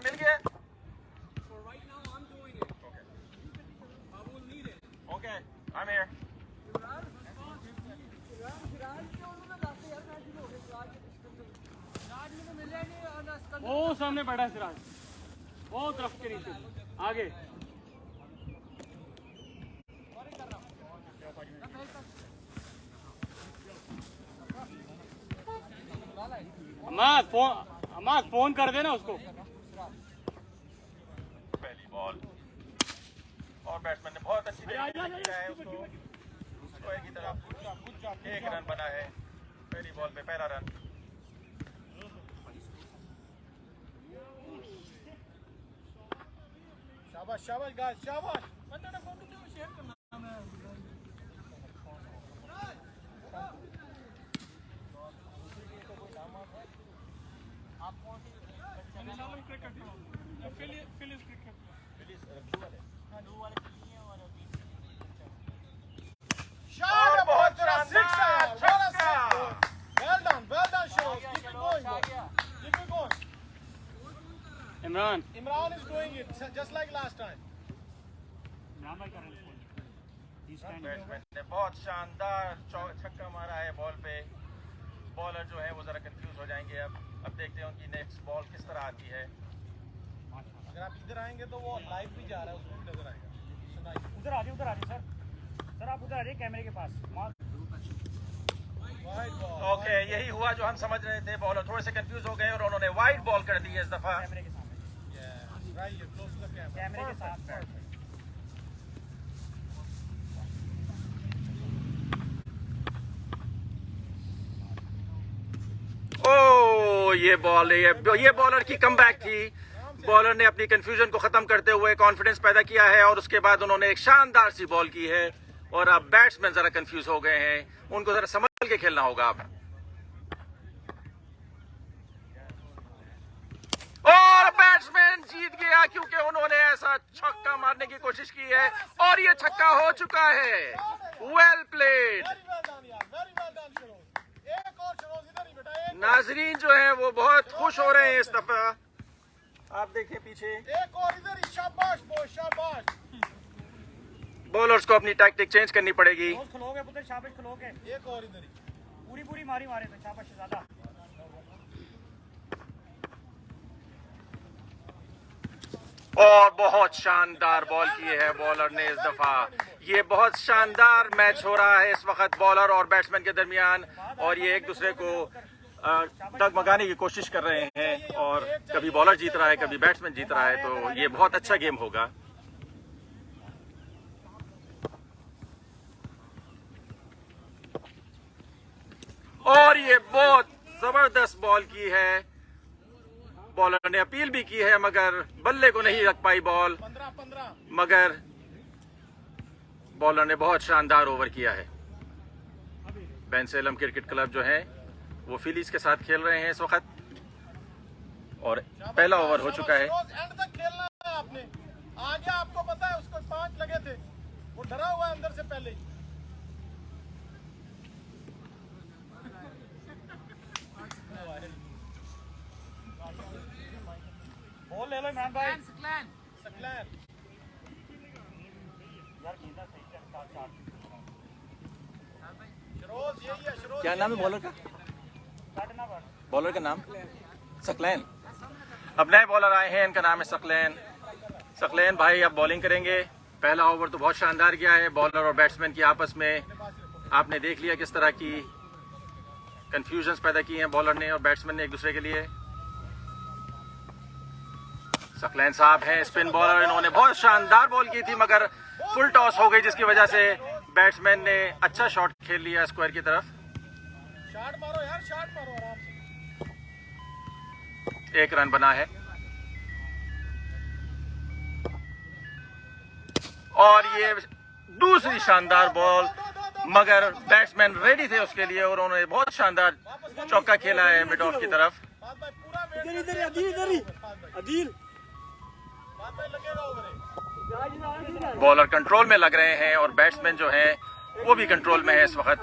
यार मिल गया। Okay I am here. वो सामने बैठा है सिराज, वो तरफ के नीचे आगे। अम्मा फोन कर देना उसको। पहली बॉल और बैट्समैन ने बहुत अच्छी तरीके से किया है उसको स्क्वायर की तरफ। 1 रन बना है पहली बॉल पे, पहला रन। शाबाश शाबाश गाइस शाबाश। और बहुत शानदार छक्का। Well done Shiraz. Keep it going. Keep it going. Imran Imran is doing it just like last time. Batsman ने बहुत शानदार छक्का मारा है बॉल पे। बॉलर जो है वो जरा कंफ्यूज हो जाएंगे। अब देखते हैं उनकी नेक्स्ट बॉल किस तरह आती है। अगर आप इधर आएंगे तो वो लाइव भी जा रहा है, उसमें भी नजर आएगा। उधर आ जाइए सर आप उधर आ जाइए कैमरे के पास। ओके यही हुआ जो हम समझ रहे थे। बॉलर थोड़े से कंफ्यूज हो गए और उन्होंने वाइड बॉल कर दी है इस दफा। कैमरे के सामने, कैमरे के साथ। ओ ये बॉलर की कमबैक थी। बॉलर ने अपनी कंफ्यूजन को खत्म करते हुए कॉन्फिडेंस पैदा किया है और उसके बाद उन्होंने एक शानदार सी बॉल की है। और अब बैट्समैन जरा कंफ्यूज हो गए हैं, उनको जरा संभल के खेलना होगा अब। और बैट्समैन जीत गया क्योंकि उन्होंने ऐसा छक्का मारने की कोशिश की है और ये छक्का हो चुका है। Well played. नाजरीन जो है वो बहुत खुश हो रहे हैं इस दफा। आप देखिए पीछे एक और इधर ही। शाबाश बॉय शाबाश। बॉलर्स को अपनी टैक्टिक चेंज करनी पड़ेगी। खलोगे पुत्र, शाबाश खलोगे। एक और इधर ही। पूरी मारी मारे तो शाबाश ज्यादा। और बहुत शानदार बॉल की है बॉलर ने इस दफा। ये बहुत शानदार मैच हो रहा है इस वक्त बॉलर और बैट्समैन के दरमियान। और ये एक दूसरे को डगमगाने की कोशिश कर रहे हैं और कभी बॉलर जीत रहा है कभी बैट्समैन जीत रहा है। तो ये बहुत अच्छा गेम होगा। और ये बहुत जबरदस्त बॉल की है। बॉलर ने अपील भी की है मगर बल्ले को नहीं रख पाई बॉल। 15 मगर बॉलर ने बहुत शानदार ओवर किया है। बेन सेलम क्रिकेट क्लब जो है वो फिलीज के साथ खेल रहे हैं इस वक्त और पहला ओवर हो चुका है। एंड तक खेलना है आपने। आगे आपको पता है उसको 5 लगे थे, वो डरा हुआ है अंदर से पहले ही। बॉल ले लो इमरान भाई। सकलैन क्या नाम है बॉलर का? बॉलर का नाम सकलैन। अब नए बॉलर आए हैं, इनका नाम है सकलैन। सकलैन भाई अब बॉलिंग करेंगे। पहला ओवर तो बहुत शानदार गया है बॉलर और बैट्समैन की आपस में। आपने देख लिया किस तरह की कंफ्यूजन्स पैदा की हैं बॉलर ने और बैट्समैन ने एक दूसरे के लिए। सकलैन साहब हैं स्पिन बॉलर। इन्होंने बहुत शानदार बॉल की थी मगर फुल टॉस हो गई जिसकी वजह से बैट्समैन ने अच्छा शॉट खेल लिया स्क्वायर की तरफ। शॉट मारो यार, शॉट मारो आराम से। 1 रन बना है और ये दूसरी शानदार बॉल मगर बैट्समैन रेडी थे उसके लिए और उन्होंने बहुत शानदार चौका खेला है मिड ऑफ की तरफ। बॉलर कंट्रोल में लग रहे हैं और बैट्समैन जो हैं वो भी कंट्रोल में है इस वक्त।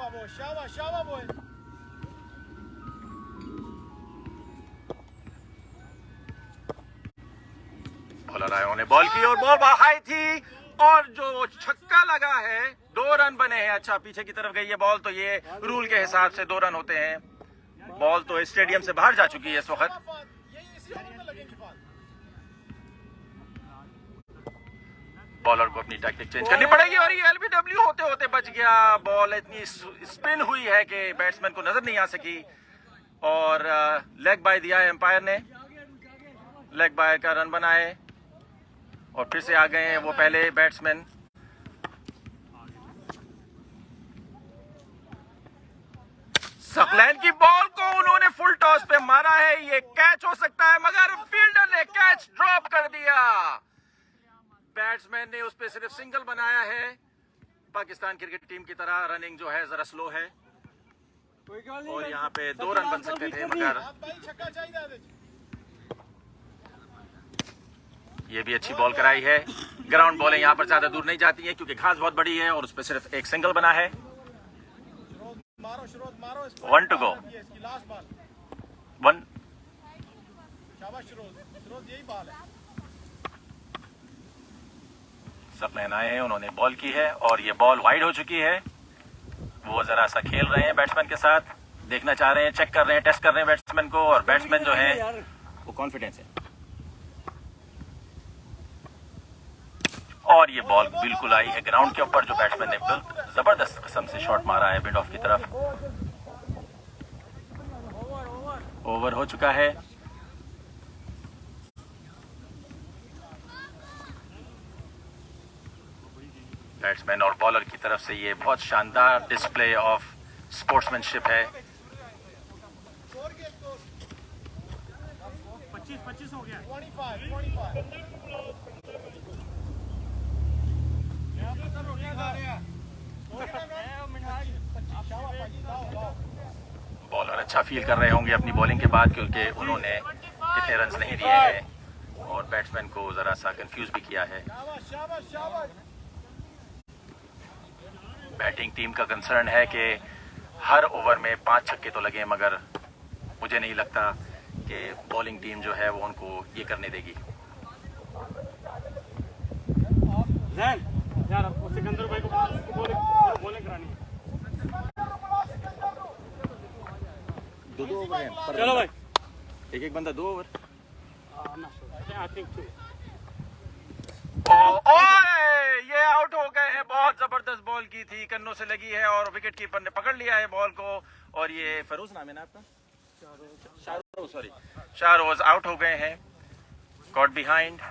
शाबाश बॉय। बॉलर आए उन्हें बॉल की और बॉल हाई थी और जो छक्का लगा है 2 रन बने हैं। अच्छा पीछे की तरफ गई है बॉल, तो ये रूल के हिसाब से 2 रन होते हैं। बॉल तो स्टेडियम से बाहर जा चुकी है इस वक्त। बॉलर को अपनी टैक्टिक चेंज करनी पड़ेगी और ये एलबीडब्ल्यू होते होते बच गया। बॉल इतनी स्पिन हुई है कि बैट्समैन को नजर नहीं आ सकी और लेग बाय दिया है एम्पायर ने। लेग बाय का रन बनाए और फिर से आ गए हैं वो पहले बैट्समैन। सकलैन की बॉल को उन्होंने फुल टॉस पे मारा है, ये कैच हो सकता है मगर फील्डर ने कैच ड्रॉप कर दिया। बैट्समैन ने उस पे सिर्फ सिंगल बनाया है। पाकिस्तान क्रिकेट टीम की तरह रनिंग जो है जरा स्लो है और यहाँ पे 2 रन बन सकते थे मगर ये भी अच्छी बॉल कराई है। ग्राउंड बॉलें यहाँ पर ज्यादा दूर नहीं जाती हैं क्योंकि घास बहुत बड़ी है और उस पर सिर्फ एक सिंगल बना है। 1 to go। 1। सकलैन आए हैं, उन्होंने बॉल की है और ये बॉल वाइड हो चुकी है। वो जरा सा खेल रहे हैं बैट्समैन के साथ, देखना चाह रहे हैं, चेक कर रहे हैं, टेस्ट कर रहे हैं बैट्समैन को और बैट्समैन जो है वो कॉन्फिडेंस है। और ये बॉल बिल्कुल आई है ग्राउंड के ऊपर। जो बैट्समैन ने बिल्कुल जबरदस्त किस्म से शॉट मारा है मिड ऑफ की तरफ। ओवर हो चुका है। बैट्समैन और बॉलर की तरफ से ये बहुत शानदार डिस्प्ले ऑफ स्पोर्ट्समैनशिप है। 25 हो गया। 25। बॉलर अच्छा फील कर रहे होंगे अपनी बॉलिंग के बाद क्योंकि उन्होंने इतने रन्स नहीं दिए हैं और बैट्समैन को जरा सा कंफ्यूज भी किया है। बैटिंग टीम का कंसर्न है कि हर ओवर में 5 छक्के तो लगे मगर मुझे नहीं लगता कि बॉलिंग टीम जो है वो उनको ये करने देगी। यार आपको सिकंदर भाई को बॉलिंग करानी है। 2 ओवर हैं पर चलो भाई, एक बंदा 2 ओवर। आई थिंक ये आउट हो गए हैं। बहुत जबरदस्त बॉल की थी, कन्नों से लगी है और विकेट कीपर ने पकड़ लिया है बॉल को। और ये फरोज नाम है ना आपका? शाहरोज, सॉरी शाहरोज आउट हो गए हैं। Caught behind.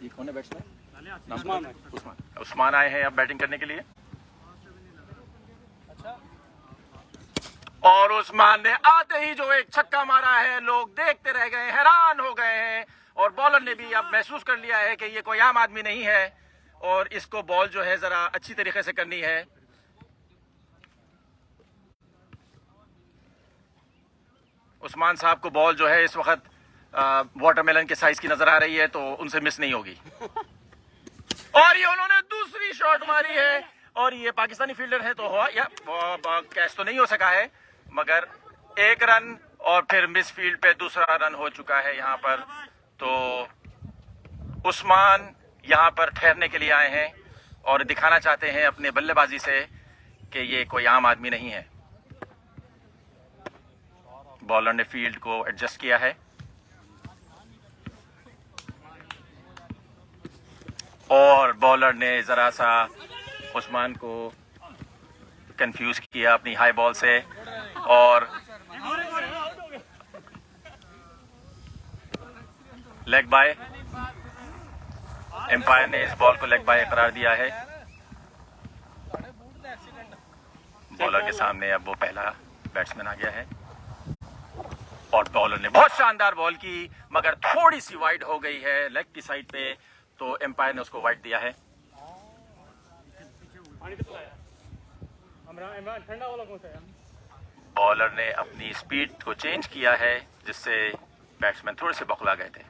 ये कौन है बैट्समैन? उस्मान आए हैं अब बैटिंग करने के लिए। और उस्मान ने आते ही जो एक छक्का मारा है, लोग देखते रह गए, हैरान हो गए हैं और बॉलर ने भी अब महसूस कर लिया है कि ये कोई आम आदमी नहीं है और इसको बॉल जो है जरा अच्छी तरीके से करनी है। उस्मान साहब को बॉल जो है इस वक्त वाटरमेलन के साइज की नजर आ रही है तो उनसे मिस नहीं होगी। और ये उन्होंने दूसरी शॉट मारी है और ये पाकिस्तानी फील्डर है तो या कैच तो नहीं हो सका है मगर 1 रन और फिर मिस फील्ड पे दूसरा रन हो चुका है यहाँ पर। तो उस्मान यहाँ पर ठहरने के लिए आए हैं और दिखाना चाहते हैं अपने बल्लेबाजी से कि ये कोई आम आदमी नहीं है। बॉलर ने फील्ड को एडजस्ट किया है और बॉलर ने जरा सा उस्मान को कंफ्यूज किया अपनी हाई बॉल से और लेग बाय। एम्पायर ने इस बॉल को लेग बाय करार दिया है। बॉलर के सामने अब वो पहला बैट्समैन आ गया है और बॉलर ने बहुत शानदार बॉल की मगर थोड़ी सी वाइड हो गई है लेग की साइड पे, तो एम्पायर ने उसको वाइड दिया है। ठंडा वाला कौन सा है? बॉलर ने अपनी स्पीड को चेंज किया है जिससे बैट्समैन थोड़े से बौखला गए थे।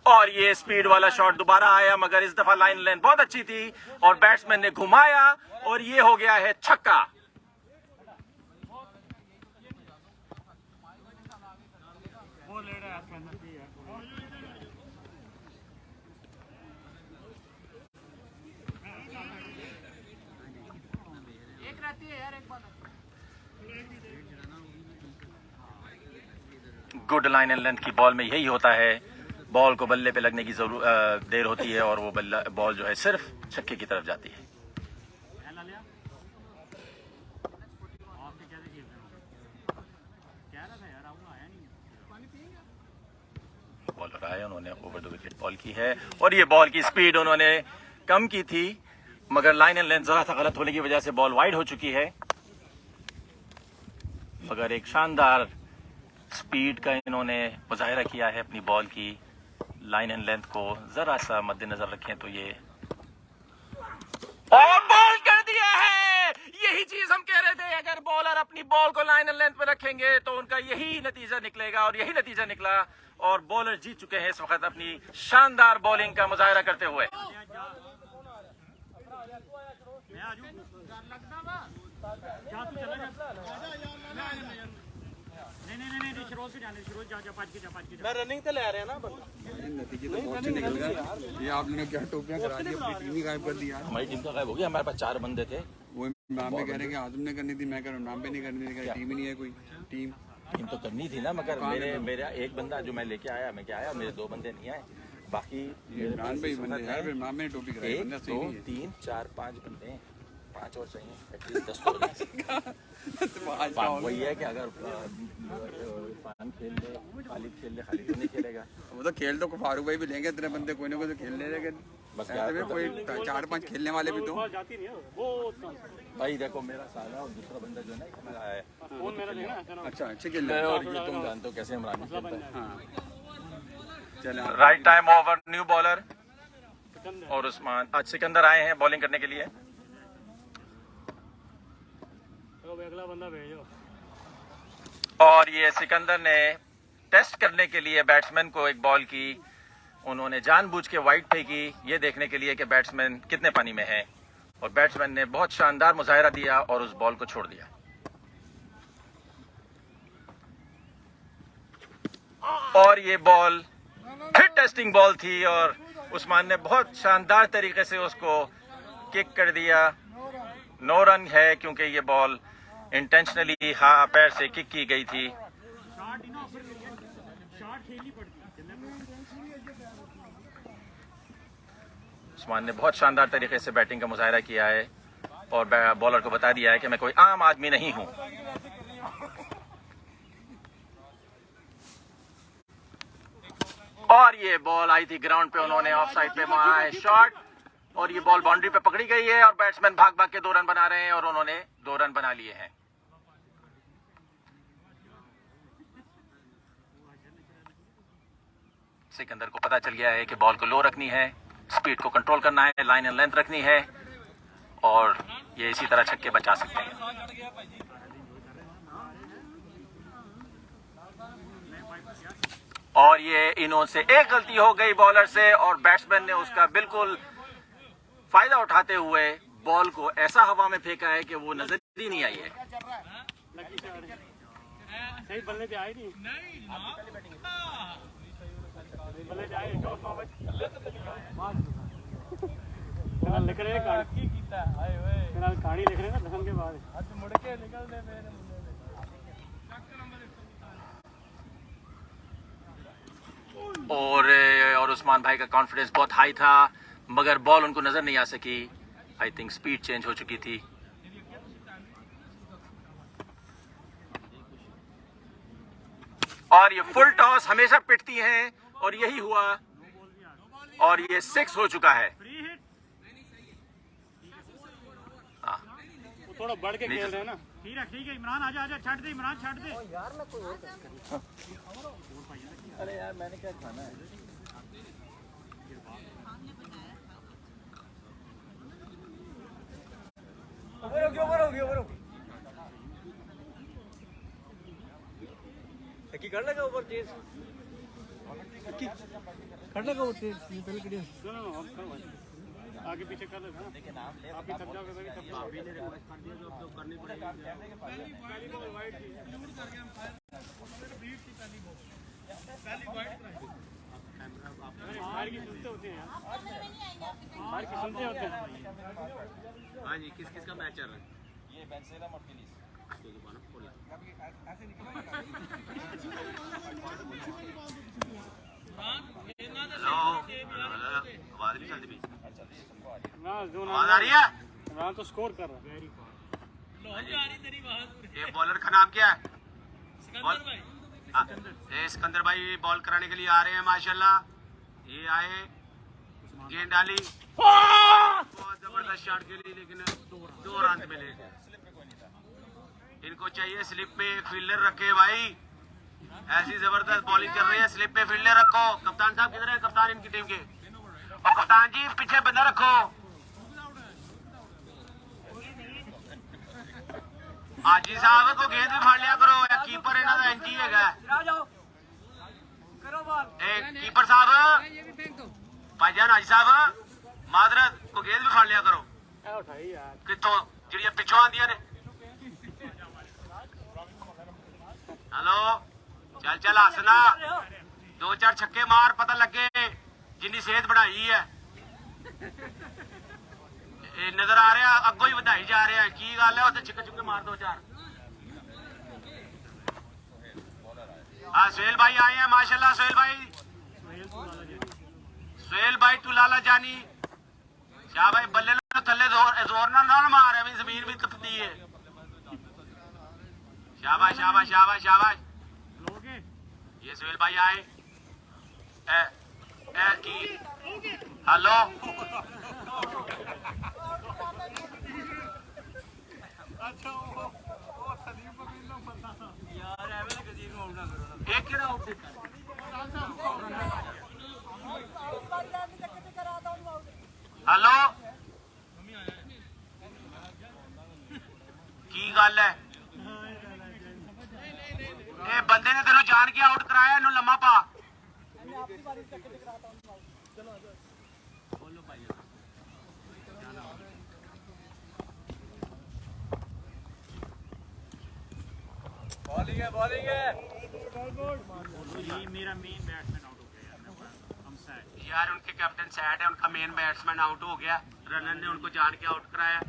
और ये स्पीड वाला शॉट दोबारा आया, मगर इस दफा लाइन लेंथ बहुत अच्छी थी और बैट्समैन ने घुमाया और ये हो गया है छक्का। गुड लाइन एंड लेंथ की बॉल में यही होता है, बॉल को बल्ले पे लगने की देर होती है और वो बॉल जो है सिर्फ छक्के की तरफ जाती है। बॉलर आए, उन्होंने ओवर द विकेट बॉल की है और ये बॉल की स्पीड उन्होंने कम की थी, मगर लाइन एंड लेंथ जरा सा गलत होने की वजह से बॉल वाइड हो चुकी है। मगर एक शानदार स्पीड का इन्होंने मुजाहिरा किया है अपनी बॉल की। लाइन एंड लेंथ को जरा सा मद्देनजर रखें तो ये और बॉल कर दिया है। यही चीज हम कह रहे थे, अगर बॉलर अपनी बॉल को लाइन एंड लेंथ पे रखेंगे तो उनका यही नतीजा निकलेगा और यही नतीजा निकला और बॉलर जीत चुके हैं इस वक्त अपनी शानदार बॉलिंग का मुजाहिरा करते हुए। मैं रनिंग तो ले रहे हैं ना नतीजे तो बहुत अच्छे निकल गए। ये आपने क्या टोपियां करा दी, अपनी टीम ही गायब कर दी यार। हमारी टीम तो गायब हो गई, हमारे पास 4 बंदे थे। वो नाम पे कह रहे हैं कि आदम ने करनी थी, मैं कह रहा हूँ नाम पे नहीं करनी थी, टीम ही नहीं है कोई। टीम तो करनी थी ना, मगर मेरा एक बंदा जो मैं लेके आया, मैं क्या आया, मेरे 2 बंदे नहीं आए, बाकी इमरान भाई बंदे हैं, फिर इमाम ने टोपी कराई, 1 2 3 4 5 बंदे हैं, 5 और चाहिए, एटलीस्ट 10 तो वही है कि अगर फान खेल ले, खालिद खेल ले, खालिद तो नहीं खेलेगा। वो तो खेल तो फारूक भाई भी लेंगे, इतने बंदे कोई ना कोई तो खेल ले, लेकिन बस कोई 4-5 खेलने वाले भी तो भाई देखो, मेरा साला और दूसरा बंदा जो है ना मेरा है, अच्छा अच्छे खेल मैं और ये तुम जानते हो कैसे इमरान खेलता है। हाँ चलो, right time over, new bowler और उस्मान आज सिकंदर आए हैं बॉलिंग करने के लिए। अगला बंदा भेजो। और ये सिकंदर ने टेस्ट करने के लिए बैट्समैन को एक बॉल की, उन्होंने जानबूझ के वाइड फेंकी, ये देखने के लिए कि बैट्समैन कितने पानी में है, और बैट्समैन ने बहुत शानदार मुजाहिरा दिया और उस बॉल को छोड़ दिया। और ये बॉल फिर टेस्टिंग बॉल थी और उस्मान ने बहुत शानदार तरीके से उसको किक कर दिया। नो रन है क्योंकि ये बॉल इंटेंशनली पैर से किक की गई थी। उस्मान ने बहुत शानदार तरीके से बैटिंग का मुजाहिरा किया है और बॉलर को बता दिया है कि मैं कोई आम आदमी नहीं हूं। और ये बॉल आई थी ग्राउंड पे, उन्होंने ऑफ साइड पे मारा है शॉट और ये बॉल बाउंड्री पे पकड़ी गई है और बैट्समैन भाग भाग के 2 रन बना रहे हैं और उन्होंने 2 रन बना लिए हैं। सिकंदर को पता चल गया है कि बॉल को लो रखनी है, स्पीड को कंट्रोल करना है, लाइन एंड लेंथ रखनी है और ये इसी तरह छक्के बचा सकते हैं। और ये इन्हों से एक गलती हो गई बॉलर से और बैट्समैन ने उसका बिल्कुल फायदा उठाते हुए बॉल को ऐसा हवा में फेंका है कि वो नजर ही नहीं आई है। सही बल्ले पे आई नहीं, बल्ले पे आई लिख रहे हैं कहानी लिख रहे हैं ना दफन के बाद मुड़ के निकल दे मेरे। और उस्मान भाई का कॉन्फिडेंस बहुत हाई था मगर बॉल उनको नजर नहीं आ सकी। आई थिंक स्पीड चेंज हो चुकी थी। और ये फुल टॉस हमेशा पिटती हैं और यही हुआ और ये 6 हो चुका है। थोड़ा बढ़ के खेल रहे हैं ना। ठीक है इमरान आजा आजा, छाट दे इमरान, छाट दे यार। मैं कोई और अरे यार मैंने क्या खाना है। ओवर हो गया। कर लेगा ऊपर चीज कर लेगा वो चीज पहले करिए नो हम करो आगे पीछे कर लेगा ना देखिए नाम ले आप भी थक जाओगे तभी तब आप भी ने रिक्वेस्ट कर दिया जो अब तो करनी पड़ेगी पहली बॉल वाइड थी इंक्लूड कर गया हम फायर बीट थी पहली वाइड बाहर की सुनते होते हैं बाहर की सुनते होते हैं हाँ जी किस किस का मैच चल रहा है ये बेंसेला मार्टिनेज तो दुकान खोला हेलो आवाज नहीं चलती भी आवाज आ रही है इमरान तो स्कोर कर रहा है ये बॉलर का नाम क्या है ये सिकंदर भाई बॉल कराने के लिए आ रहे हैं माशाल्लाह ये आए गेंद डाली बहुत जबरदस्त शॉट के लिए लेकिन 2 रन मिले इनको चाहिए स्लिप पे एक फील्डर रखे भाई ऐसी जबरदस्त बॉलिंग कर रही है स्लिप पे फील्डर रखो कप्तान साहब किधर है कप्तान इनकी टीम के और कप्तान जी पीछे बंदा रखो हाजी साहब को गेंद भी फाड़ लिया करो कीपर इन्हों का इंजी है कीपर साहब भाईजान हाजी साहब मादरत को गेंद भी फाड़ लिया करो कितों जिहड़ियां पिछों आंदियां ने हेलो चल चल हसना 2-4 छक्के मार पता लगे जिन्नी सेहत बढ़ाई है नजर आ रहा अगो ही ਵਧਾਈ जा रहा है की गल है उत्थे छिक्के चुक्के मार 2-4 हाँ सुहेल भाई आए हैं माशाल्लाह सुहेल भाई टुलाला जानी शाह भाई बल्ले थले जोर ना मार है जमीन भी तपती है शाबाश शाबाश शाबाश शाबाश ये सुहेल भाई आए की हेलो हेलो की गल है ये बंदे ने तेन जान के आउट कराया इनू लम्मा पा बॉलिंग है ये मेरा मेन बैट्समैन आउट हो गया हम सैड यार उनके कैप्टन सैड है उनका मेन बैट्समैन आउट हो गया रनर ने उनको जान के आउट कराया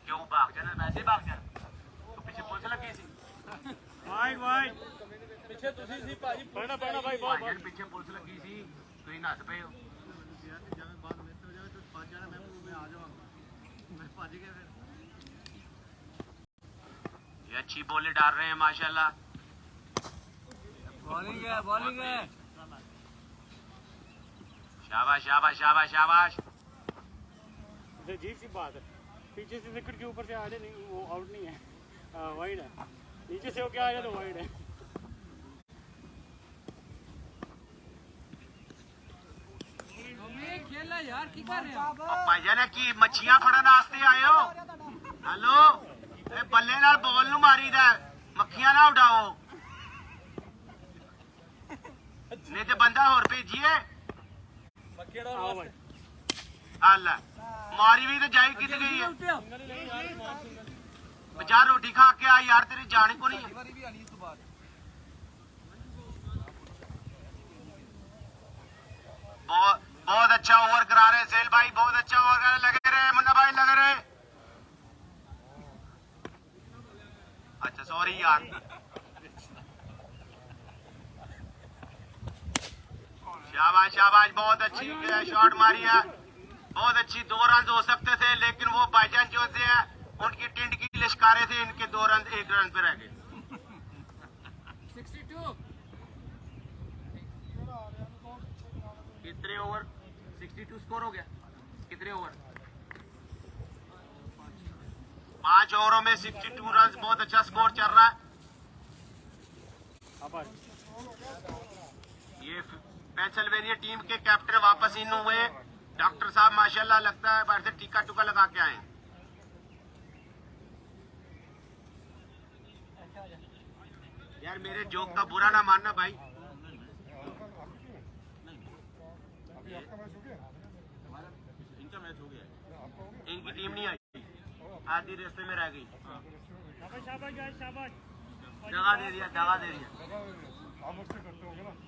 क्यों भाग जाना वैसे भाग जाना तो पीछे पुलिस लगी सी वाइड पीछे तुसी सी भाजी पढ़ना भाई बहुत पीछे पुलिस लगी सी तुम नस पे हो ये अच्छी बॉलें डाल रहे हैं माशाल्लाह बॉलिंग है शाबाश शाबाश शाबाश शाबाश अजीब सी बात है पीछे से विकेट के ऊपर से आ जाए नहीं वो आउट नहीं है वाइड है नीचे से होके आ जाए तो वाइड है भाईजान की मच्छियां फड़न वास्ते आए हो हेलो बल्ले नाल बॉल नू मारी दा मक्खियां ना उड़ाओ नहीं तो बंदा होर भेजिए हल मारी भी तो जाई कित गई है बेचार रोटी खा के आ यार तेरी जान को नहीं बहुत अच्छा ओवर करा रहे सेल भाई बहुत अच्छा ओवर करा लगे रहे मुन्ना भाई लगे रहे अच्छा सॉरी यार शाबाश शाबाश बहुत अच्छी शॉट मारी है बहुत अच्छी 2 रन हो सकते थे लेकिन वो भाईजान जो से है उनकी टिंड की लिशकारे थे इनके 2 रन 1 रन पे रह गए 62 कितने ओवर 62 स्कोर हो गया कितने ओवर 5 ओवरों में 62 रन बहुत अच्छा स्कोर चल रहा है ये पेंसिल्वेनिया टीम के कैप्टन वापस इन हुए डॉक्टर साहब माशाल्लाह लगता है बाहर से टीका टुका लगा के आए यार मेरे जोक का बुरा ना मानना भाई। इनका मैच हो गया, इनकी टीम नहीं आई, आधी रास्ते में रह गई। दगा दे दिया।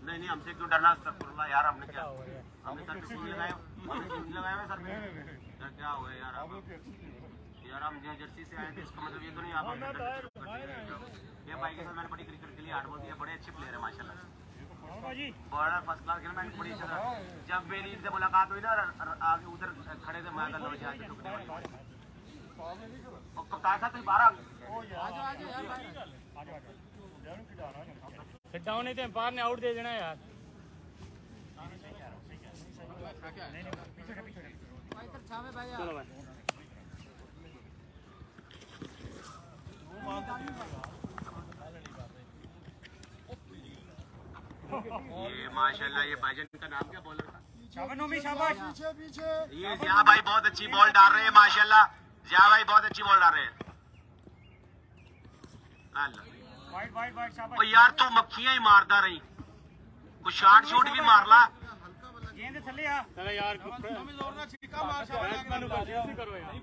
नहीं हमसे क्यों डरना अस्तगफुरुल्लाह यार, हमने क्या, हमने सर पे लगाया हुआ सर पे, क्या हुआ यार हम जर्सी से आए थे, इसका मतलब ये तो नहीं आप ये भाई के साथ मैंने बड़ी क्रिकेट के लिए 8 बॉल दिया, बड़े अच्छे प्लेयर है माशाल्लाह, बड़ा फर्स्ट क्लास खेला, मैंने बड़ी अच्छा था। जब मेरी इनसे मुलाकात हुई ना, आगे उधर खड़े थे, मैं लो जाके टुकड़े और कप्तान साहब तुम 12 सिट डाउन नहीं थे, अंपायर ने आउट दे देना यार। चलो भाई ये माशाल्लाह, ये भाईजान का नाम क्या बॉलर था? शाबाश। ये जिया भाई बहुत अच्छी बॉल डाल रहे हैं माशाल्लाह, जिया भाई बहुत अच्छी बॉल डाल रहे हैं। वाइड शाबाश। ओ यार तू मक्खियां ही मारदा रही, कुछ शॉट शूट भी मार ला। गेंद थल्ले आ। चलो यार करो यार।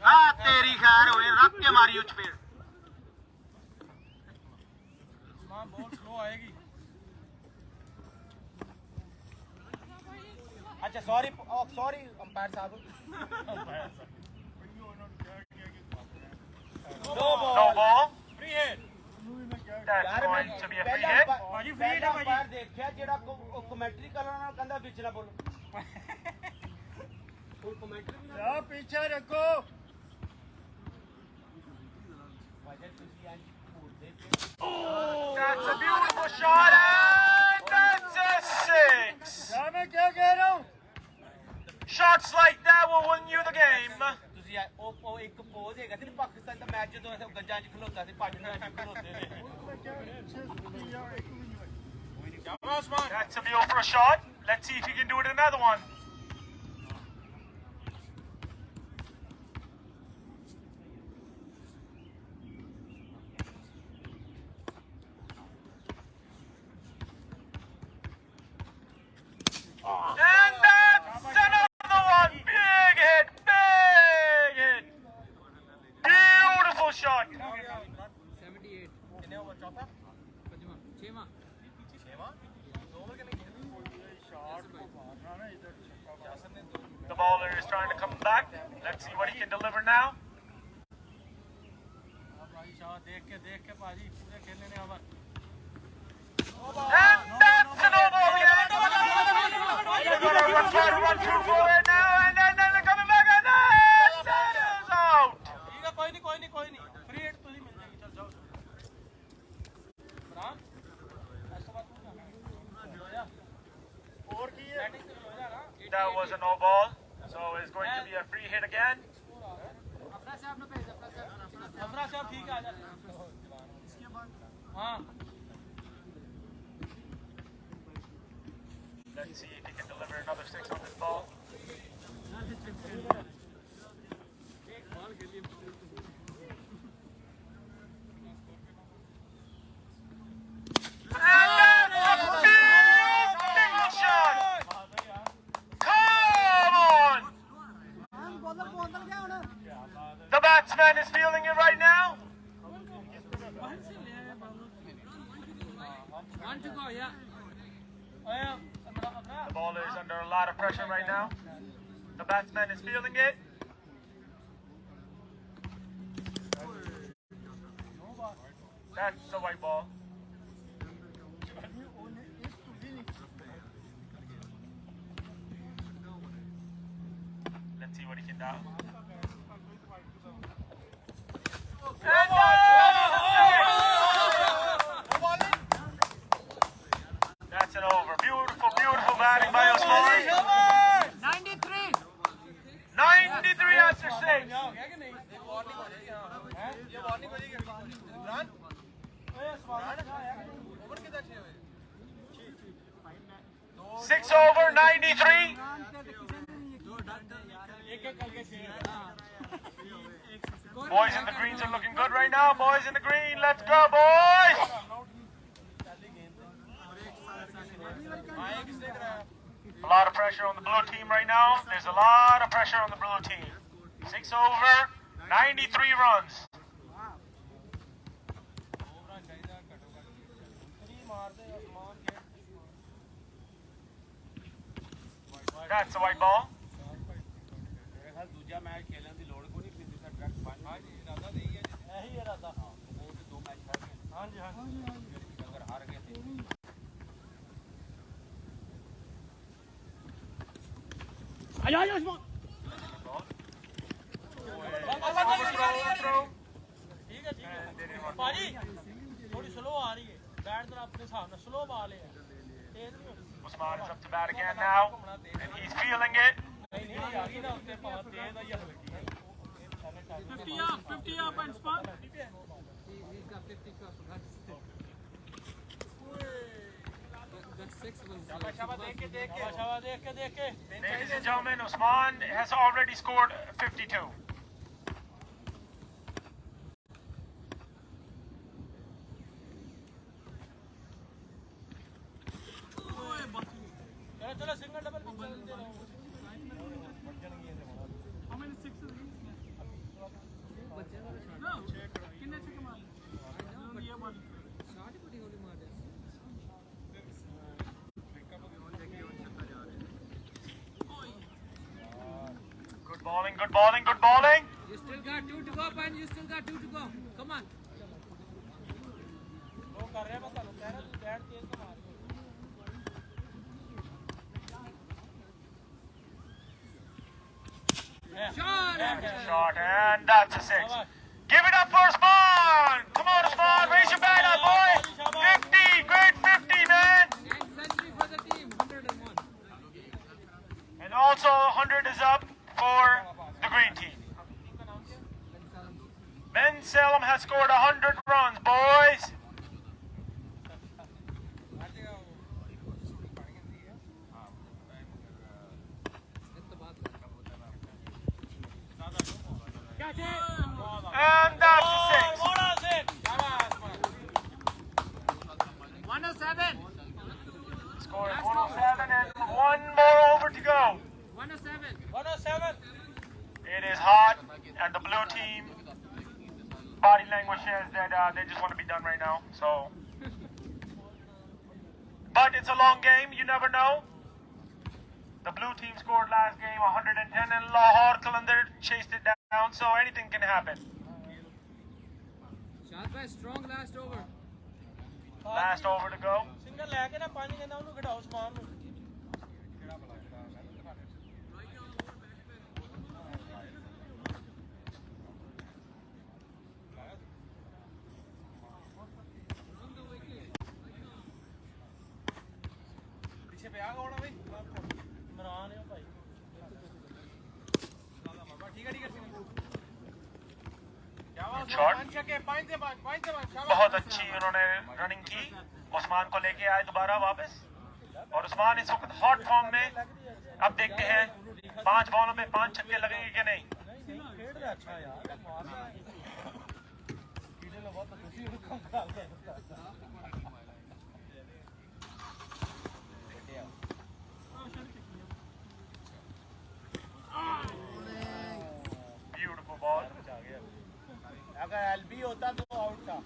हाँ तेरी खैर होए, रख के मारी उच पे। बॉल स्लो आएगी। अच्छा सॉरी अंपायर साहब। No ball. Free hit. That's going to be a free hit. भाजी फ्री है भाजी। देखिया जेड़ा कमेंट्री करना कहंदा बीच ना बोलो। फुल कमेंट्री जा पीछे रखो। That's a beautiful shot and that's a six. क्या मैं क्या कह रहा हूँ? Shots like that will win you the game. ਤੁਸੀਂ ਉਹ ਇੱਕ ਪੋਜ਼ ਹੈਗਾ ਸੀ ਪਾਕਿਸਤਾਨ ਦਾ ਮੈਚ ਜਦੋਂ ਐਸੇ ਗੰਜਾਂ 'ਚ ਖਲੋਤਾ ਸੀ ਭੱਜ ਕੇ ਖਲੋਤੇ ਨੇ That's a beautiful shot. Let's see if he can do it another one. And that's another one. Big hit. Beautiful shot. The bowler is trying to come back. Let's see what he can deliver now. देख के भाजी पूरे खेलने ने अब And that's an over again. They're going to run through for it now, and then they're coming back, and that is out. ठीक है कोई नहीं फ्री हिट तुझे मिल जाएगी चल जाओ बराबर ऐसा बात और की है। That was a no ball, so it's going to be a free hit again. अफरा साहब ठीक है आ जा हाँ Let's see if he can deliver another six on this ball. And that's a big shot. Come on. The batsman is feeling it right now. The bowler is under a lot of pressure right now. The batsman is feeling it. That's the white ball. Let's see what he can do. And that's an over. Beautiful batting by Osman. 93 after 6. ये warning हो जाएगी। Imran over कितना चाहिए? 6 over 93. एक Boys in the greens are looking good right now. Boys in the green, let's go, boys! A lot of pressure on the blue team right now. There's a lot of pressure on the blue team. 6 over, 93 runs. That's a white ball. ਦੂਜਾ match ਖੇਲਣ ਦੀ ਲੋੜ ਕੋਈ ਨਹੀਂ ਪਿੰਦੀ ਦਾ truck ਬਣ ਹਾਂ ਜੀ ਇਰਾਦਾ ਨਹੀਂ ਹੈ ਇਹੀ ਇਰਾਦਾ ਹਾਂ ਉਹ ਤੇ 2 ਮੈਚ ਖੇਡ ਗਏ ਹਾਂਜੀ ਅਗਰ ਹਾਰ ਗਏ ਤੇ आजा आजा उस्मान ਠੀਕ ਹੈ ਭਾਜੀ ਥੋੜੀ ਸਲੋ ਆ ਰਹੀ ਹੈ ਬੈਟ ਜਰਾ ਆਪਣੇ ਹਿਸਾਬ ਨਾਲ ਸਲੋ ਬਾਲ ਹੈ ਤੇਜ਼ ਨਹੀਂ Usman is up to bat again now, and he's feeling it. ਨਹੀਂ ਆ ਗਈ ਨਾ ਉੱਤੇ ਭਾਵੇਂ ਤੇਜ਼ ਆ ਜਾਂ ਹਲਕੀ 50 up and Usman ਸ਼ਾਬਾਸ਼ ਦੇਖ ਕੇ ਦੇਖ ਕੇ Ladies and gentlemen, Usman has already scored 52. चलो सिंगल डबल चलते रहो how many sixes no कितने छक्के मारे ये ball Good bowling, good bowling, good bowling. You still got 2 to go, Pan. You still got 2 to go. Come on. वो कर रहे हैं बस कह रहा तू बैट तेज तो मार Shot. Shot, and that's a 6. Give it up for Usman. Come on, Usman, raise your bat up, boy. 50, great 50, man. And century for the team. 101. And also 100 is up for the green team. Ben Salem has scored 100 runs, boys. And that's a 6. 107 Score is 107 and one more over to go. 107. 107 It is hot, and the blue team body language says that they just want to be done right now. So, but it's a long game. You never know. The blue team scored last game 110, and Lahore Qalandar chased it down. So anything can happen. Shot by strong last over. Last over to go. Single लेके ना पानी कहना ਉਹਨੂੰ ਘਟਾਓ ਸਮਾਨ ਨੂੰ ਪਿੱਛੇ ਪਿਆ ਹੋਣਾ ਬਈ ਇਮਰਾਨ ਹੈ ਭਾਈ ਠੀਕ ਹੈ Shot. 5 छक्के 5 से 5 शाबाश बहुत अच्छी उन्होंने रनिंग की. उस्मान को लेके आए दोबारा वापस, और उस्मान इस वक्त हॉट फॉर्म में. अब देखते हैं 5 बॉलों में 5 छक्के लगेंगे कि नहीं. खेल रहा अच्छा यार मारना कीड़े लोग बहुत खुशी हो कम कर रहे Beautiful ball. अगर एलबी होता तो आउट था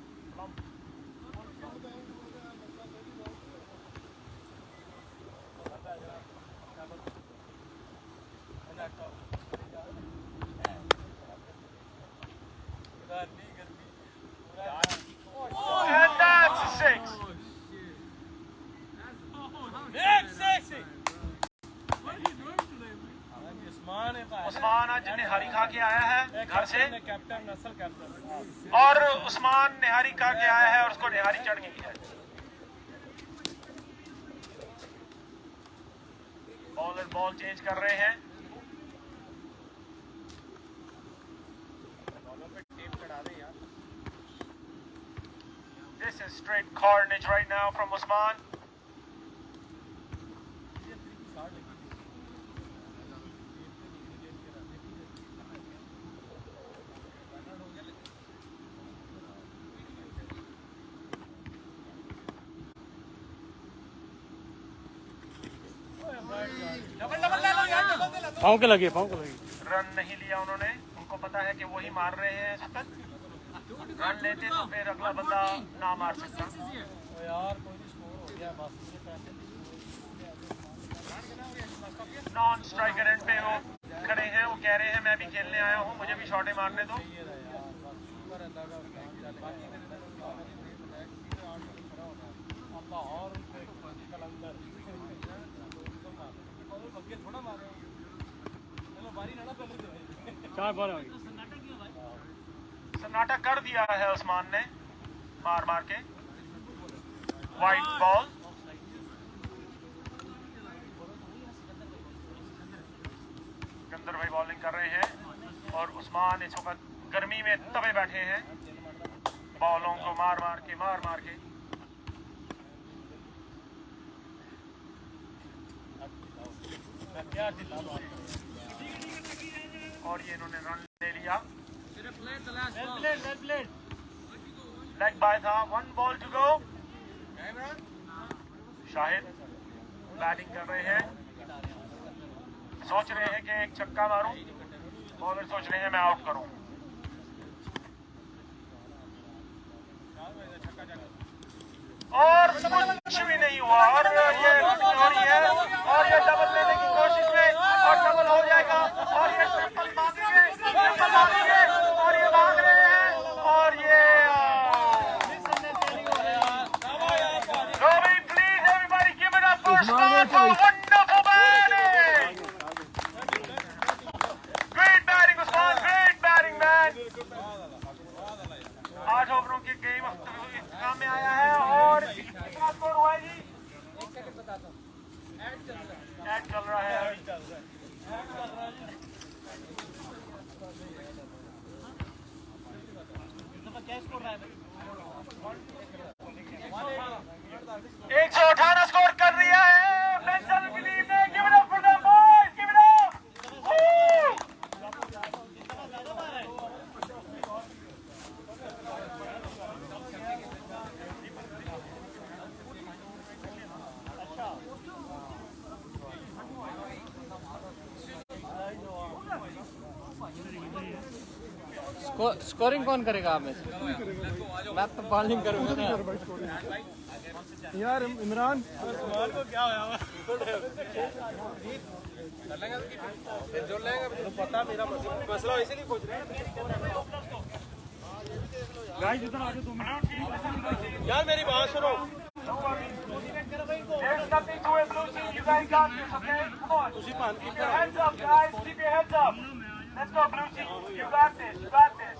And that's a 6. उस्मान आज निहारी खा के आया है घर से, कैप्टन नस्ल कैप्टन और उस्मान निहारी खा के आया है और उसको निहारी चढ़ गई है. बॉलर बॉल चेंज कर रहे हैं. This is straight carnage right now from Usman. पाँव के लगे, पाँव के लगे। रन नहीं लिया उन्होंने, उनको पता है कि वही मार रहे हैं इस वक्त। रन लेते तो फिर अगला बंदा ना मार सकता। नॉन स्ट्राइकर एंड पे वो खड़े हैं, वो कह रहे हैं मैं भी खेलने आया हूँ, मुझे भी शॉटें मारने दो। चार बॉल आ गई। सन्नाटा कर दिया है उस्मान ने मार मार के। वाइट बॉल, सिकंदर भाई बॉलिंग कर रहे हैं और उस्मान इस वक्त गर्मी में तबे बैठे हैं, बॉलों को मार मार के और ये इन्होंने रन ले लिया। लेग बाय था, 1 ball to go. Shahid batting कर रहे हैं, सोच रहे हैं कि एक छक्का मारूं, बॉलर सोच रहे हैं मैं आउट करूं। और कुछ भी नहीं हुआ और ये हो रही है और ये डबल लेने की कोशिश में और डबल हो जाएगा और ये ट्रिपल मारेंगे और ये भाग रहे हैं और ये Robbie, please everybody give it up for Scott for wonderful batting. Great batting Usman, great batting man. 8 ओवरों की गेम काम में आया है और कितना स्कोर हुआ है जी? ऐड चल रहा है अभी। क्या स्कोर रहा है? 118 स्कोर कर दिया है। बेंचल टीम ने give it up for the boys, give it up. Scoring कौन करेगा आप में से? मैं तो बॉलिंग करूंगा ना। यार इमरान को क्या होया? जोड़ लेगा तो पता मेरा मसला इसीलिए पूछ रहे हैं। गाइस इधर आ जाओ 2 मिनट। यार मेरी बात सुनो। There's nothing to it, blue team. You guys got this, okay? Come on. Keep your heads up, guys. Keep your heads up. Let's go, blue team. You got this. You got this.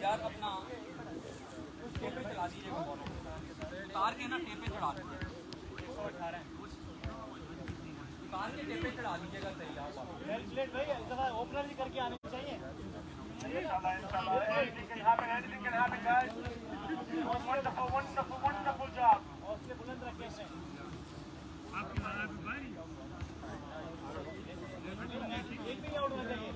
यार अपना tape पे चला दीजिएगा ball उतार के ना tape पे चढ़ा दीजिए उतार के टेप पे चढ़ा दीजिएगा सही यार भाई इस दफा ओपनर भी करके आने चाहिए। Anything can happen. Anything can happen, guys. Wonderful, wonderful, wonderful job. हौसले बुलंद रखे हैं। एक भी आउट होना चाहिए।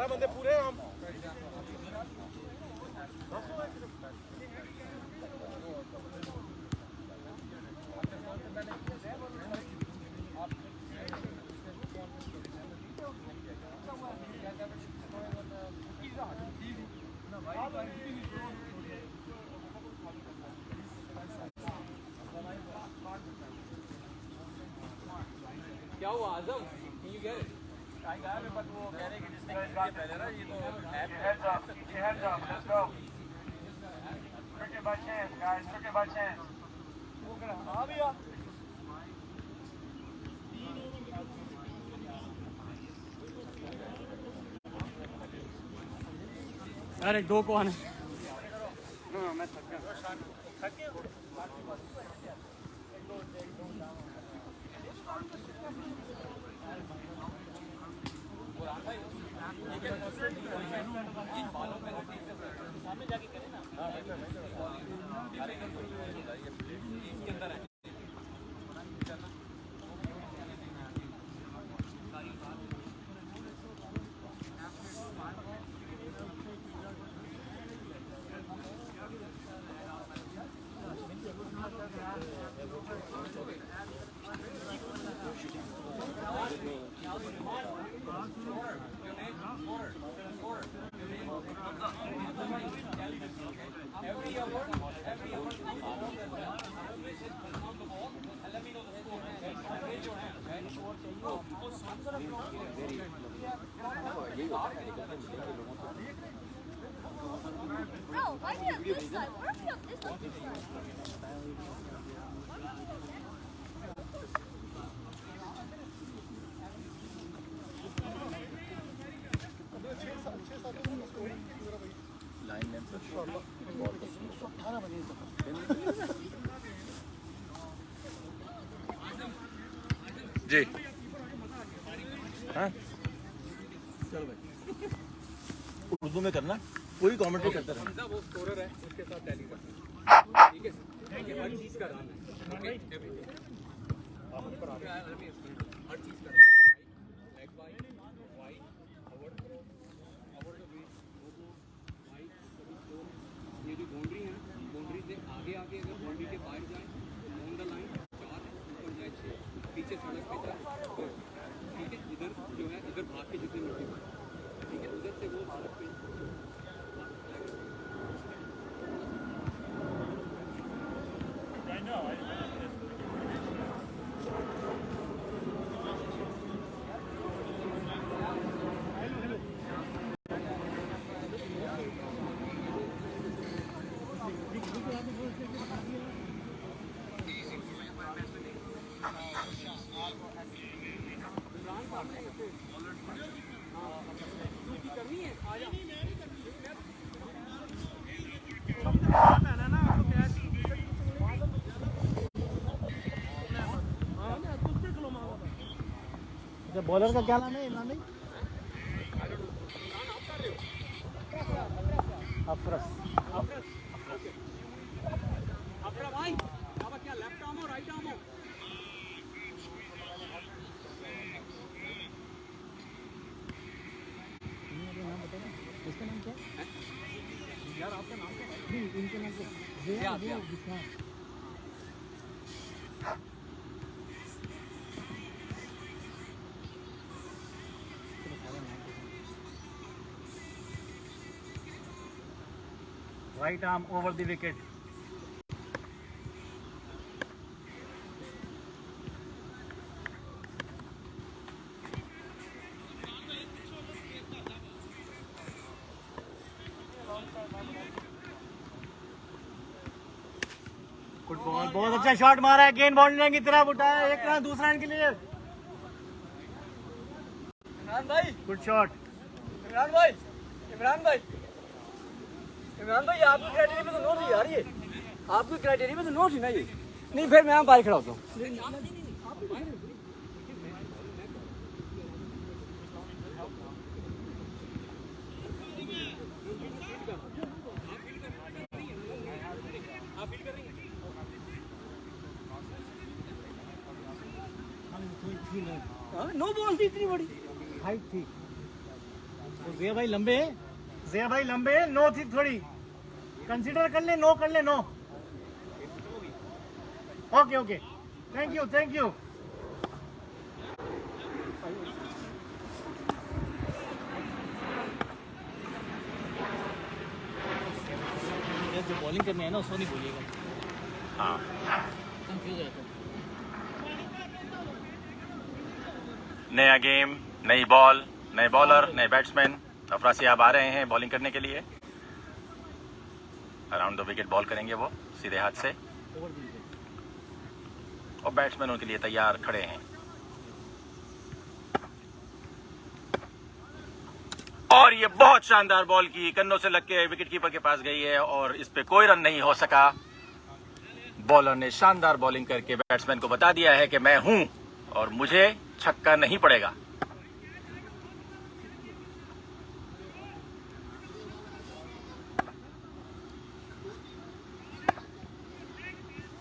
बंदे पूरे हम क्या हुआ आजम? Can you get it? Heads up, let's go. Cricket by chance, guys, cricket by chance. अरे दो को आने हाँ मैं थक गया No, why do you have this side? Why do you have this side? जी हाँ चलो भाई उर्दू में करना कोई कमेंट्री करता रहना वो स्कोरर है उसके साथ टैली कर ठीक है हर चीज का नाम है हर चीज का leg bye wide forward forward जो वाइड ये जो बाउंड्री है बाउंड्री से आगे आगे अगर बाउंड्री के बाहर जाए ऑन द लाइन 4 ऊपर जाए 6 पीछे सड़क पे जाए ठीक है इधर जो है इधर भाग के जितने लोग ठीक है उधर से वो सड़क पे बॉलर का क्या नाम है इमरान भाई अफरस भाई क्या लेफ्ट आर्म हो राइट आर्म हो इसका नाम क्या है यार आपका नाम क्या है नहीं इनका नाम क्या है right arm over the wicket. Good ball बहुत अच्छा शॉट मारा है गेंद बाउंड्री की तरफ उठाया एक रन दूसरा रन के लिए इमरान भाई गुड शॉट इमरान भाई आपकी क्राइटेरिया में तो नोट थी यार ये आपकी क्राइटेरिया में तो नोट थी ना ये नहीं फिर मैं बाहर खड़ा होता हूँ नो बॉल थी इतनी बड़ी हाइट थी तो जिया भाई लंबे नो थी थोड़ी कंसीडर कर ले नो ओके थैंक यू जो बॉलिंग करनी है ना उसको नहीं भूलिएगा हाँ कंफ्यूज रहता है नया गेम नई बॉल, नए बॉलर, नए बैट्समैन अफरासियाब आ रहे हैं बॉलिंग करने के लिए। अराउंड द विकेट बॉल करेंगे वो सीधे हाथ से, और बैट्समैन उनके लिए तैयार खड़े हैं। और ये बहुत शानदार बॉल की कन्नों से लग के विकेट कीपर के पास गई है और इस पे कोई रन नहीं हो सका। बॉलर ने शानदार बॉलिंग करके बैट्समैन को बता दिया है कि मैं हूं और मुझे छक्का नहीं पड़ेगा।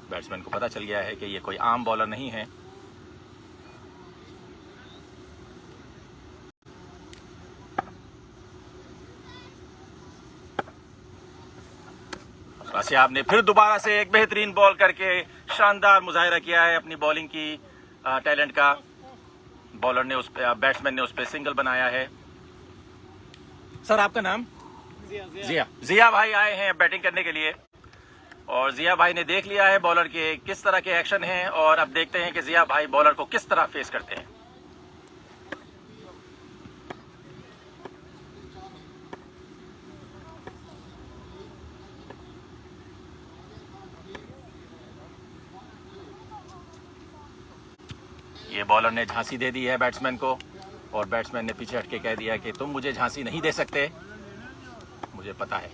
बैट्समैन को पता चल गया है कि ये कोई आम बॉलर नहीं है। अफरासियाब ने फिर दोबारा से एक बेहतरीन बॉल करके शानदार मुजाहिरा किया है अपनी बॉलिंग की टैलेंट का। बॉलर ने बैट्समैन ने उस पर सिंगल बनाया है। सर आपका नाम? जिया भाई आए हैं बैटिंग करने के लिए, और जिया भाई ने देख लिया है बॉलर के किस तरह के एक्शन हैं, और अब देखते हैं कि जिया भाई बॉलर को किस तरह फेस करते हैं। ये बॉलर ने झांसी दे दी है बैट्समैन को, और बैट्समैन ने पीछे हटके कह दिया कि तुम मुझे झांसी नहीं दे सकते, मुझे पता है।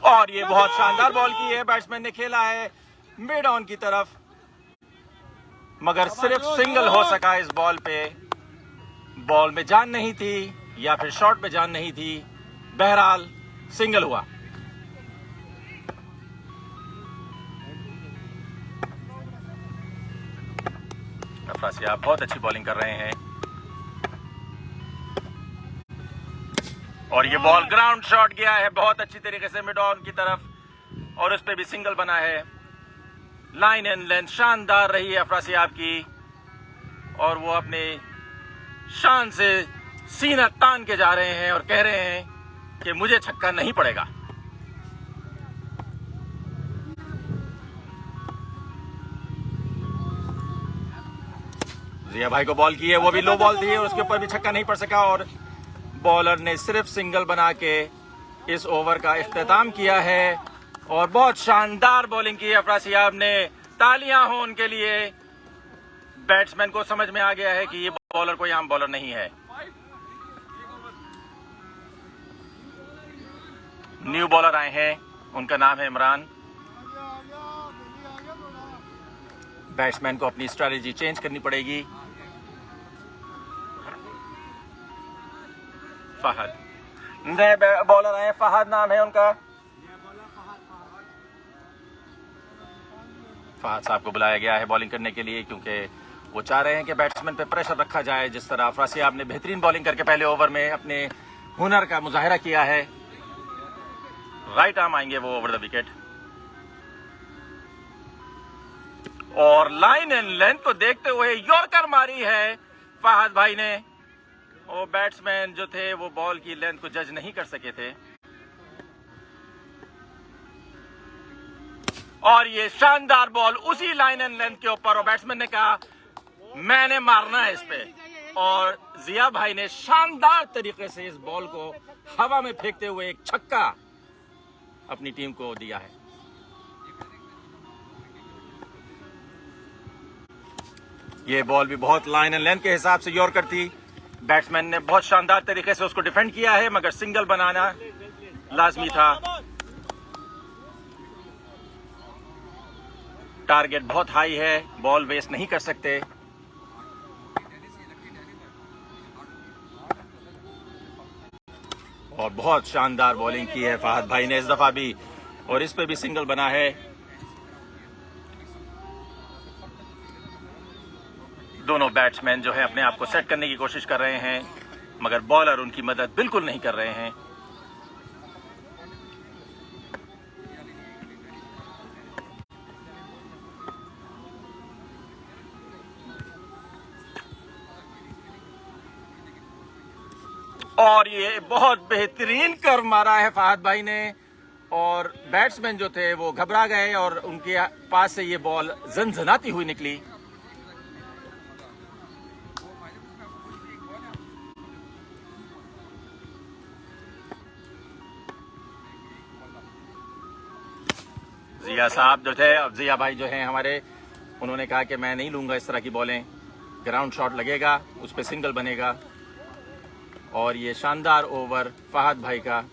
और ये बहुत शानदार बॉल की है, बैट्समैन ने खेला है मिड ऑन की तरफ, मगर सिर्फ सिंगल हो सका इस बॉल पे। बॉल में जान नहीं थी या फिर शॉट में जान नहीं थी, बहरहाल सिंगल हुआ। अफरासियाब बहुत अच्छी बॉलिंग कर रहे हैं, और ये बॉल ग्राउंड शॉट गया है बहुत अच्छी तरीके से मिड ऑन की तरफ, और उस पे भी सिंगल बना है। लाइन एंड लेंथ शानदार रही है अफरासियाब की, और वो अपने शान से सीना तान के जा रहे हैं और कह रहे हैं कि मुझे छक्का नहीं पड़ेगा। जिया भाई को बॉल की है, वो भी लो बॉल थी और उसके ऊपर भी छक्का नहीं पड़ सका, और बॉलर ने सिर्फ सिंगल बना के इस ओवर का इख्तिताम किया है। और बहुत शानदार बॉलिंग की है अफरासियाब ने, तालियां हो उनके लिए। बैट्समैन को समझ में आ गया है कि ये बॉलर कोई आम बॉलर नहीं है। न्यू बॉलर आए हैं, उनका नाम है इमरान। बैट्समैन को अपनी स्ट्रेटजी चेंज करनी पड़ेगी। फहद नए बॉलर आए, फहद नाम है उनका। फहद साहब को बुलाया गया है बॉलिंग करने के लिए, क्योंकि वो चाह रहे हैं कि बैट्समैन पे प्रेशर रखा जाए। जिस तरह अफरासियाब ने बेहतरीन बॉलिंग करके पहले ओवर में अपने हुनर का मुजाहिरा किया है। राइट आर्म आएंगे वो ओवर द विकेट, और लाइन एंड लेंथ को देखते हुए यॉर्कर मारी है फहद भाई ने। वो बैट्समैन जो थे वो बॉल की लेंथ को जज नहीं कर सके थे, और ये शानदार बॉल उसी लाइन एंड लेंथ के ऊपर, और बैट्समैन ने कहा मैंने मारना है इस पे, और जिया भाई ने शानदार तरीके से इस बॉल को हवा में फेंकते हुए एक छक्का अपनी टीम को दिया है। ये बॉल भी बहुत लाइन एंड लेंथ के हिसाब से यॉर्कर थी। बैट्समैन ने बहुत शानदार तरीके से उसको डिफेंड किया है, मगर सिंगल बनाना लाजमी था। टारगेट बहुत हाई है, बॉल वेस्ट नहीं कर सकते। और बहुत शानदार बॉलिंग की है फहद भाई ने इस दफा भी, और इस पे भी सिंगल बना है। दोनों बैट्समैन जो है अपने आप को सेट करने की कोशिश कर रहे हैं, मगर बॉलर उनकी मदद बिल्कुल नहीं कर रहे हैं। और ये बहुत बेहतरीन कर्व मारा है फहद भाई ने, और बैट्समैन जो थे वो घबरा गए और उनके पास से ये बॉल झनझनाती हुई निकली। जिया साहब जो थे, अब जिया भाई जो हैं हमारे, उन्होंने कहा कि मैं नहीं लूंगा इस तरह की बॉलें, ग्राउंड शॉट लगेगा, उस पर सिंगल बनेगा। और ये शानदार ओवर फहद भाई का,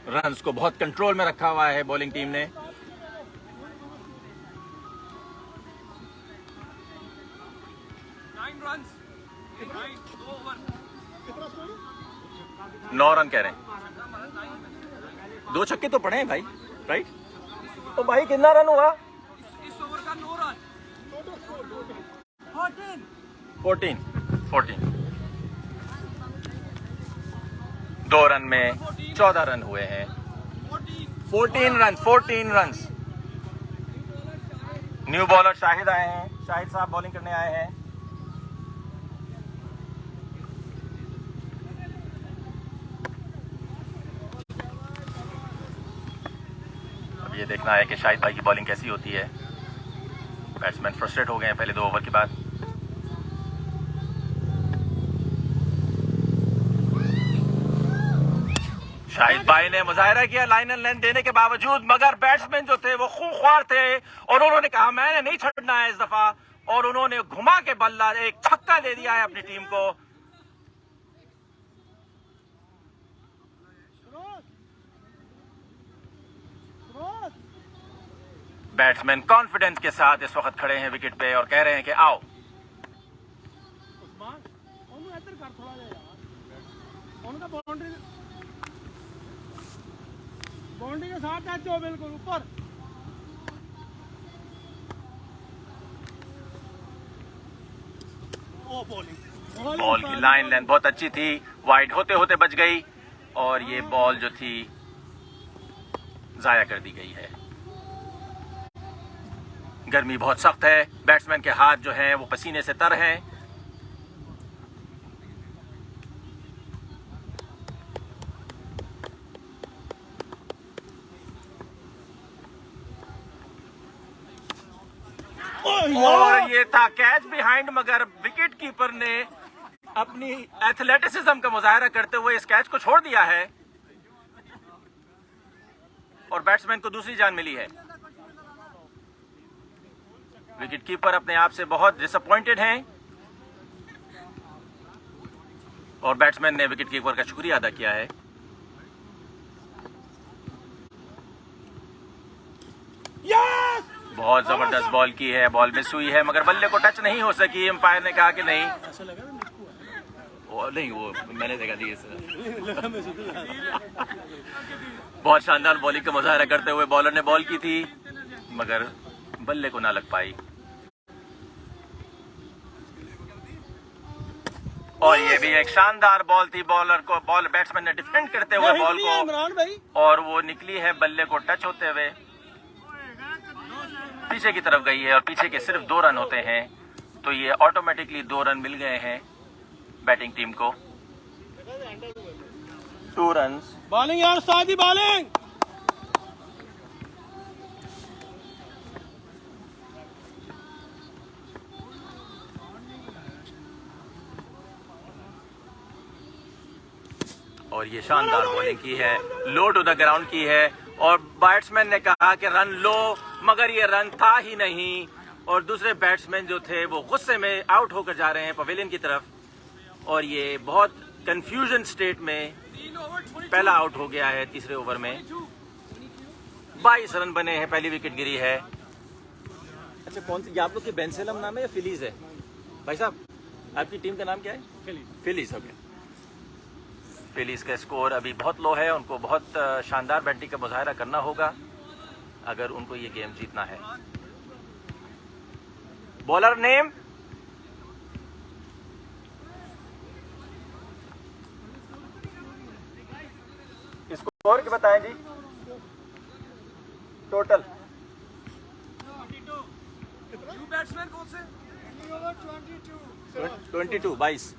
रन्स को बहुत कंट्रोल में रखा हुआ है बॉलिंग टीम ने। नौ रन कह रहे हैं, 2 छक्के तो पड़े हैं भाई, राइट? तो भाई कितना रन हुआ? इस ओवर का 9 रन। 14। 2 रन में 14 रन हुए हैं। 14 रन। न्यू बॉलर शाहिद आए हैं, शाहिद साहब बॉलिंग करने आए हैं। अब ये देखना है कि शाहिद भाई की बॉलिंग कैसी होती है। बैट्समैन फ्रस्ट्रेट हो गए हैं पहले 2 ओवर के बाद। शाहिद भाई ने मुजाहिरा किया लाइन एंड लेंथ देने के बावजूद, मगर बैट्समैन जो थे वो खूंखार थे और उन्होंने कहा मैंने नहीं छड़ना है इस दफा, और उन्होंने घुमा के बल्ला एक छक्का दे दिया है अपनी टीम को। बैट्समैन कॉन्फिडेंस के साथ इस वक्त खड़े हैं विकेट पे और कह रहे हैं कि आओ। बाउंड्री के साथ टच हो, बिल्कुल ऊपर। बॉल की लाइन लेंथ बहुत अच्छी थी, वाइड होते होते बच गई और ये बॉल जो थी जाया कर दी गई है। गर्मी बहुत सख्त है, बैट्समैन के हाथ जो हैं वो पसीने से तर हैं। और ये था कैच बिहाइंड, मगर विकेट कीपर ने अपनी एथलेटिसिज्म का मुजाहरा करते हुए इस कैच को छोड़ दिया है और बैट्समैन को दूसरी जान मिली है। विकेट कीपर अपने आप से बहुत डिसअपॉइंटेड हैं और बैट्समैन ने विकेट कीपर का शुक्रिया अदा किया है। बहुत जबरदस्त बॉल की है, बॉल मिस हुई है मगर बल्ले को टच नहीं हो सकी। एम्पायर ने कहा कि नहीं, वो मैंने देखा थी बहुत शानदार बॉलिंग का मुजाहरा करते हुए बॉलर ने बॉल की थी मगर बल्ले को ना लग पाई। और ये भी एक शानदार बॉल थी, बैट्समैन ने डिफेंड करते हुए बॉल को, और वो निकली है बल्ले को टच होते हुए पीछे की तरफ गई है और पीछे के सिर्फ 2 रन होते हैं, तो ये ऑटोमेटिकली 2 रन मिल गए हैं बैटिंग टीम को। 2 रन। बॉलिंग यार, सादी बॉलिंग। और ये शानदार बॉलिंग की है, लो टू द ग्राउंड की है और बैट्समैन ने कहा कि रन लो, मगर ये रन था ही नहीं और दूसरे बैट्समैन जो थे वो गुस्से में आउट होकर जा रहे हैं पवेलियन की तरफ और ये बहुत कंफ्यूजन स्टेट में पहला आउट हो गया है। तीसरे ओवर में 22 रन बने हैं, पहली विकेट गिरी है। अच्छा, कौन सी आप लोग की बेंसेलम नाम है या फिलीज है? भाई साहब आपकी टीम का नाम क्या है? फिलीज। हो गया। फिलीज का स्कोर अभी बहुत लो है, उनको बहुत शानदार बैटिंग का मुजाहरा करना होगा अगर उनको ये गेम जीतना है। Bowler name? स्कोर के बताएं जी, टोटल। बैट्समैन कौन से? 22।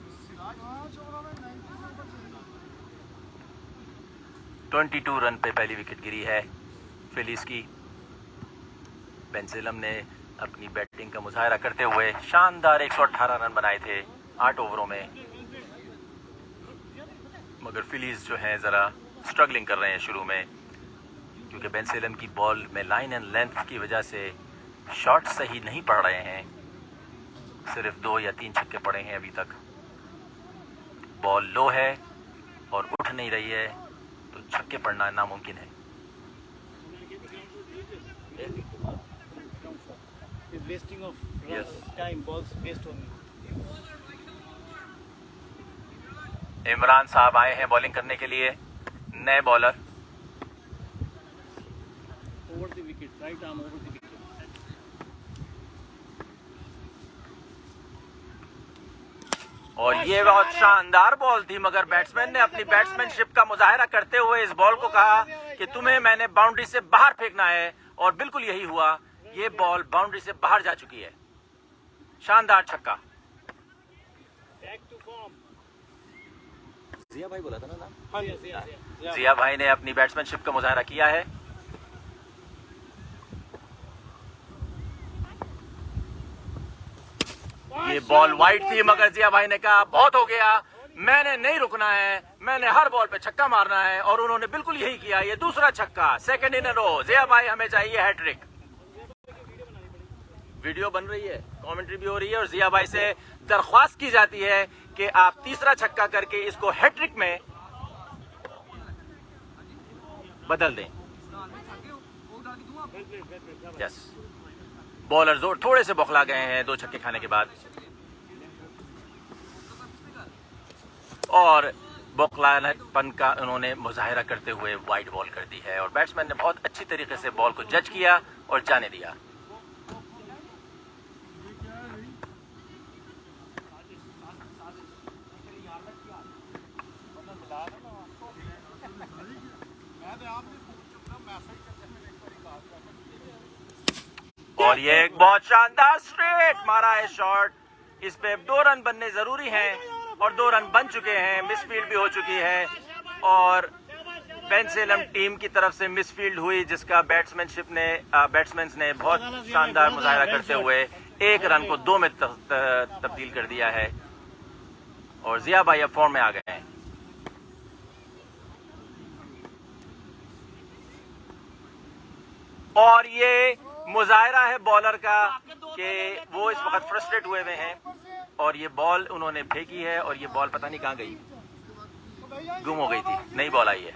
22 रन पे पहली विकेट गिरी है फिलीज की। बेन सिलम ने अपनी बैटिंग का मुजाहरा करते हुए शानदार 118 रन बनाए थे 8 ओवरों में, मगर फिलीज जो हैं ज़रा स्ट्रगलिंग कर रहे हैं शुरू में, क्योंकि बेन सिलम की बॉल में लाइन एंड लेंथ की वजह से शॉट सही नहीं पड़ रहे हैं। सिर्फ 2 या 3 छक्के पड़े हैं अभी तक। बॉल लो है और उठ नहीं रही है, तो छक्के पड़ना नामुमकिन है। wasting of time, balls waste on me. Imran साहब आए हैं बॉलिंग करने के लिए, नए bowler. Over the wicket, right arm over the wicket. और ये बहुत शानदार बॉल थी, मगर बैट्समैन ने अपनी बैट्समैनशिप का मुजाहरा करते हुए इस बॉल को कहा कि तुम्हें मैंने बाउंड्री से बाहर फेंकना है, और बिल्कुल यही हुआ। ये बॉल बाउंड्री से बाहर जा चुकी है। शानदार छक्का। Back to form. जिया भाई बोला था ना नाम? हाँ, yes. जिया भाई ने अपनी बैट्समैनशिप का मुजाहरा किया है। ये बॉल वाइड थी, मगर जिया भाई ने कहा बहुत हो गया, मैंने नहीं रुकना है, मैंने हर बॉल पे छक्का मारना है, और उन्होंने बिल्कुल यही किया। ये दूसरा छक्का, सेकंड इन अ रो। जिया भाई हमें चाहिए हैट्रिक। वीडियो बन रही है, कमेंट्री भी हो रही है, और जिया भाई से दरख्वास्त की जाती है कि आप तीसरा छक्का करके इसको हैट्रिक में बदल दें। यस, बॉलर जोर थोड़े से बौखला गए हैं 2 छक्के खाने के बाद, और बौखलापन का उन्होंने मुजाहिरा करते हुए वाइड बॉल कर दी है, और बैट्समैन ने बहुत अच्छी तरीके से बॉल को जज किया और जाने दिया। और ये एक बहुत शानदार स्ट्रेट मारा है शॉट। इस पे 2 रन बनने जरूरी हैं, और 2 रन बन चुके हैं। मिसफील्ड भी हो चुकी है, और बेन सिलम टीम की तरफ से मिसफील्ड हुई, जिसका बैट्समैन ने बहुत शानदार मुजाहिरा करते हुए 1 रन को 2 में तब्दील कर दिया है, और जिया भाई अब फॉर्म में आ गए हैं। और ये मुजाहिरा है बॉलर का कि वो इस वक्त फ्रस्ट्रेट हुए हैं, और ये बॉल उन्होंने फेंकी है, और ये बॉल पता नहीं कहाँ गई, गुम हो गई थी, नई बॉल आई है।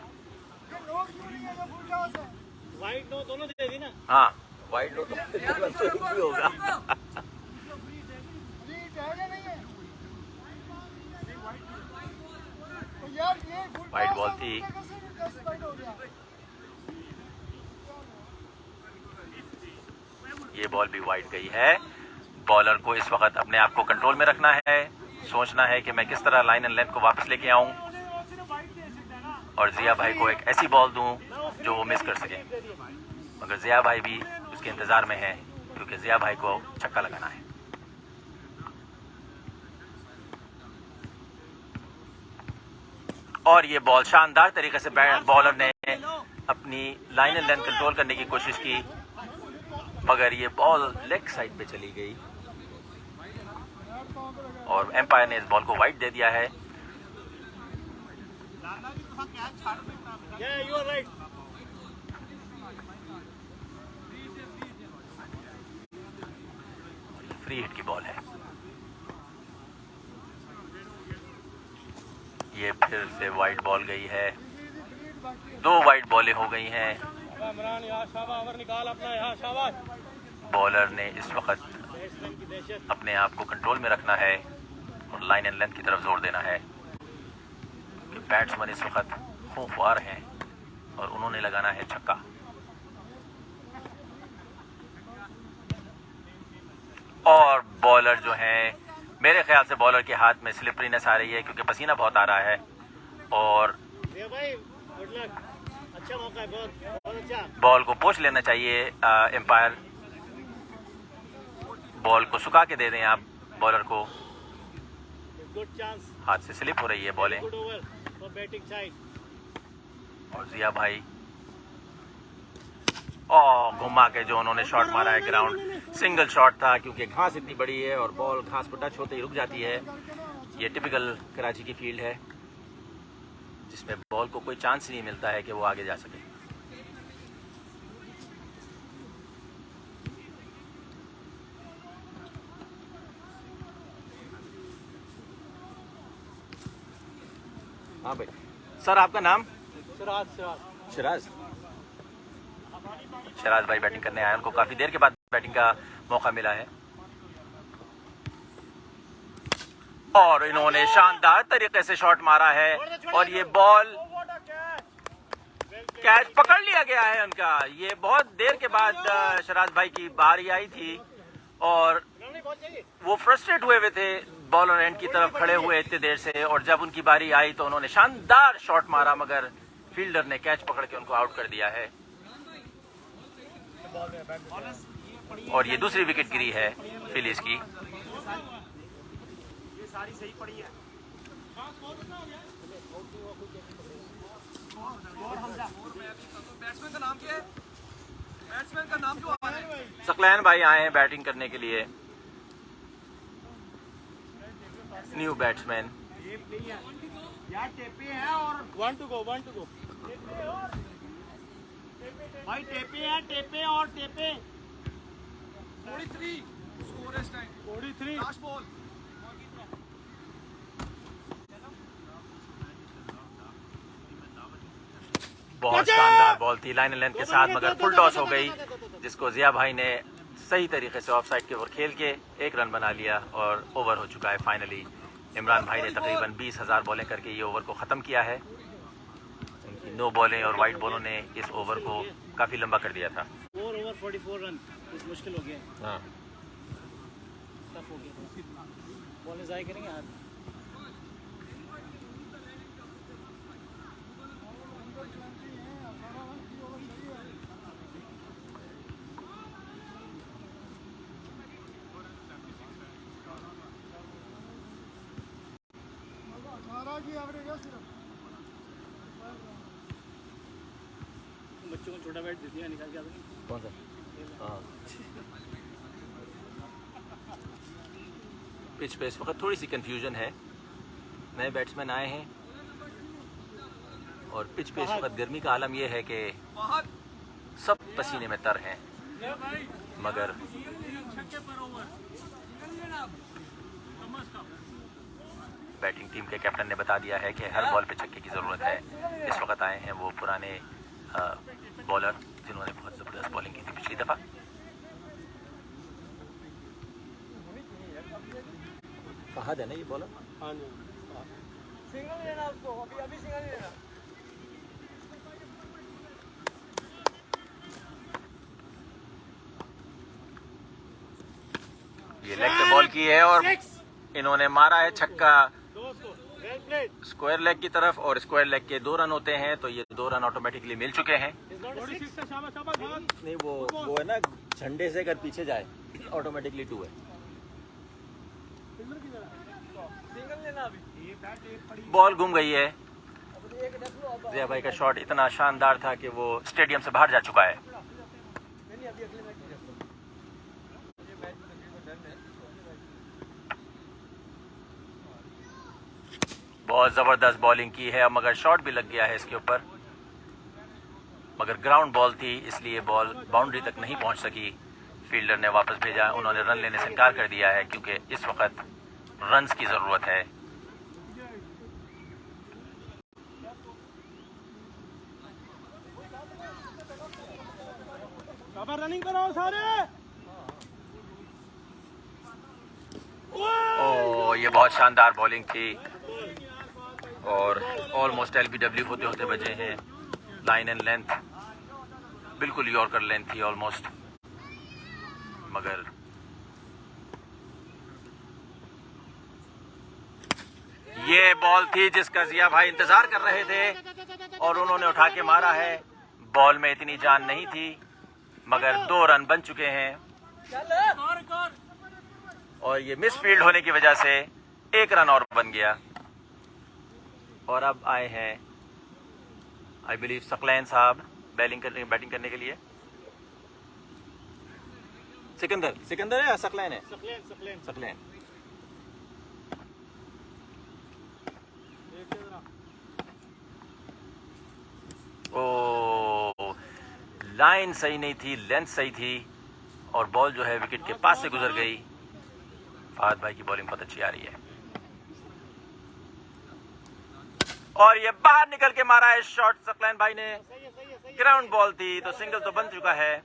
वाइड नो दोनों दे दी ना। हाँ, वाइड नो भी होगा। वाइड बॉल थी। ये बॉल भी वाइड गई है। बॉलर को इस वक्त अपने आप को कंट्रोल में रखना है, सोचना है कि मैं किस तरह लाइन एंड लेंथ को वापस लेके आऊं, और जिया भाई को एक ऐसी बॉल दूं जो वो मिस कर सके। मगर जिया भाई भी उसके इंतजार में है, क्योंकि जिया भाई को छक्का लगाना है। और ये बॉल शानदार तरीके से बॉलर ने अपनी लाइन एंड लेंथ कंट्रोल करने की कोशिश की, मगर ये बॉल लेग साइड पे चली गई, और एम्पायर ने इस बॉल को वाइड दे दिया है। Yeah, you are right. Free hit की बॉल है। ये फिर से वाइड बॉल गई है। 2 वाइड बॉलें हो गई हैं। इमरान यहाँ शाबाश, ओवर निकाल अपना, यहाँ शाबाश। बॉलर ने इस वक्त अपने आप को कंट्रोल में रखना है, और लाइन एंड लेंथ की तरफ जोर देना है, कि बैट्समैन इस वक्त खूंखार हैं, और उन्होंने लगाना है छक्का। और बॉलर जो है, मेरे ख्याल से बॉलर के हाथ में स्लिपरीनेस आ रही है, क्योंकि पसीना बहुत आ रहा है, और भाई गुड लक, अच्छा मौका है, बहुत अच्छा। बॉल को पोंछ लेना चाहिए एम्पायर। बॉल को सुखा के दे दें आप बॉलर को। गुड चांस, हाथ से स्लिप हो रही है बॉलें। Good over for batting side. और जिया भाई घुमा के जो उन्होंने शॉट मारा है ग्राउंड, सिंगल शॉट था क्योंकि घास इतनी बड़ी है और बॉल घास पर टच होते ही रुक जाती है। ये टिपिकल कराची की फील्ड है जिसमें बॉल को कोई चांस नहीं मिलता है कि वो आगे जा सके। हाँ भाई, सर आपका नाम? शिराज भाई बैटिंग करने आए, उनको काफी देर के बाद बैटिंग का मौका मिला है और इन्होंने शानदार तरीके से शॉट मारा है और ये बॉल कैच पकड़ लिया गया है उनका। ये बहुत देर के बाद शिराज भाई की बारी आई थी और वो फ्रस्ट्रेट हुए थे बॉलर एंड की तरफ खड़े हुए इतने देर से, और जब उनकी बारी आई तो उन्होंने शानदार शॉट मारा मगर फील्डर ने कैच पकड़ के उनको आउट कर दिया है और ये दूसरी विकेट गिरी है फिलिस की। सारी सही पड़ी है। बैट्समैन का नाम क्या है? बैट्समैन का नाम क्यों आ रहा है? सकलैन भाई आए हैं बैटिंग करने के लिए, न्यू बैट्समैन। यार टेपे है और 1 to go भाई, टेपे है, टेपे और टेपे। 43 स्कोर इस टाइम, 43 लास्ट बॉल। बहुत शानदार बॉल थी लाइन लेंथ के साथ मगर फुल टॉस हो गई जिसको जिया भाई ने सही तरीके से ऑफ साइड के ओवर खेल के 1 रन बना लिया और ओवर हो चुका है फाइनली। इमरान भाई ने तकरीबन 20,000 बॉलें करके ये ओवर को ख़त्म किया है। उनकी 9 बॉलें और वाइट बॉलों ने इस ओवर को काफ़ी लंबा कर दिया था। 4 over 44 रन कुछ मुश्किल हो गया, हाँ, टफ हो गया। बॉलें ज़ाया करेंगे आज। बच्चों को छोटा बैट दे दिया, निकाल के आ गए। कौन सा? हाँ, पिच पे इस वक्त थोड़ी सी कंफ्यूजन है। नए बैट्समैन आए हैं और पिच पे इस वक्त गर्मी का आलम यह है कि सब पसीने में तर हैं मगर बैटिंग टीम के कैप्टन ने बता दिया है कि हर बॉल पे छक्के की ज़रूरत है। इस वक्त आए हैं वो पुराने बॉलर जिन्होंने बहुत ज़बरदस्त बॉलिंग की थी पिछली दफ़ा। फहद है ना ये बॉलर? हाँ जी, सिंगल लेना उसको, अभी सिंगल लेना। ये लेग पे बॉल की है और इन्होंने मारा है छक्का स्क्वायर लेग की तरफ और स्क्वायर लेग के 2 रन होते हैं तो ये 2 रन ऑटोमेटिकली मिल चुके हैं। नहीं वो है ना झंडे से अगर पीछे जाए ऑटोमेटिकली 2 है। बॉल घूम गई है। जिया भाई का शॉट इतना शानदार था कि वो स्टेडियम से बाहर जा चुका है। बहुत जबरदस्त बॉलिंग की है मगर शॉट भी लग गया है इसके ऊपर, मगर ग्राउंड बॉल थी इसलिए बॉल बाउंड्री तक नहीं पहुंच सकी। फील्डर ने वापस भेजा, उन्होंने रन लेने से इनकार कर दिया है क्योंकि इस वक्त रन्स की जरूरत है। रनिंग करो सारे। ओह ये बहुत शानदार बॉलिंग थी और ऑलमोस्ट LBW होते होते बजे हैं। लाइन एंड लेंथ बिल्कुल यॉर्कर लेंथ थी ऑलमोस्ट, मगर ये बॉल थी जिसका जिया भाई इंतजार कर रहे थे और उन्होंने उठा के मारा है। बॉल में इतनी जान नहीं थी मगर 2 रन बन चुके हैं और ये मिस फील्ड होने की वजह से 1 रन और बन गया। और अब आए हैं आई बिलीव सकलैन साहब बैटिंग करने के लिए। सिकंदर है या सकलैन है? सकलैन। ओ, लाइन सही नहीं थी, लेंथ सही थी और बॉल जो है विकेट के पास से गुजर गई। फहद भाई की बॉलिंग बहुत अच्छी आ रही है और ये बाहर निकल के मारा है शॉट सकलैन भाई ने। ग्राउंड बॉल थी तो सिंगल तो बन चुका है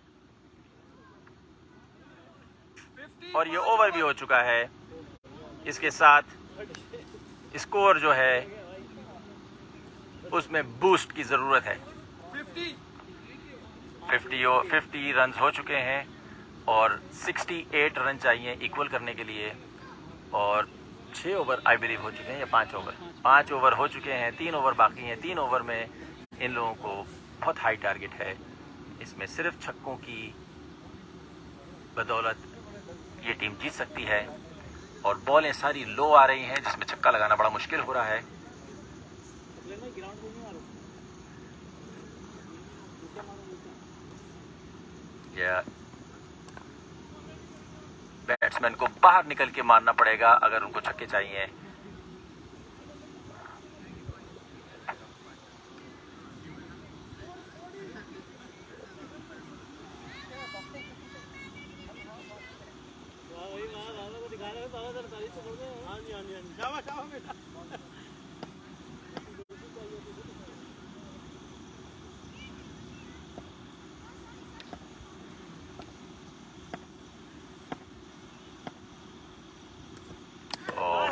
और ये ओवर भी हो चुका है। इसके साथ स्कोर जो है उसमें बूस्ट की जरूरत है। 50 रन हो चुके हैं और 68 रन चाहिए इक्वल करने के लिए और 6 ओवर आई बिलीव हो चुके हैं या 5 ओवर हो चुके हैं। 3 ओवर बाकी हैं। 3 ओवर में इन लोगों को बहुत हाई टारगेट है। इसमें सिर्फ छक्कों की बदौलत ये टीम जीत सकती है और बॉलें सारी लो आ रही हैं जिसमें छक्का लगाना बड़ा मुश्किल हो रहा है। बैट्समैन को बाहर निकल के मारना पड़ेगा अगर उनको छक्के चाहिए।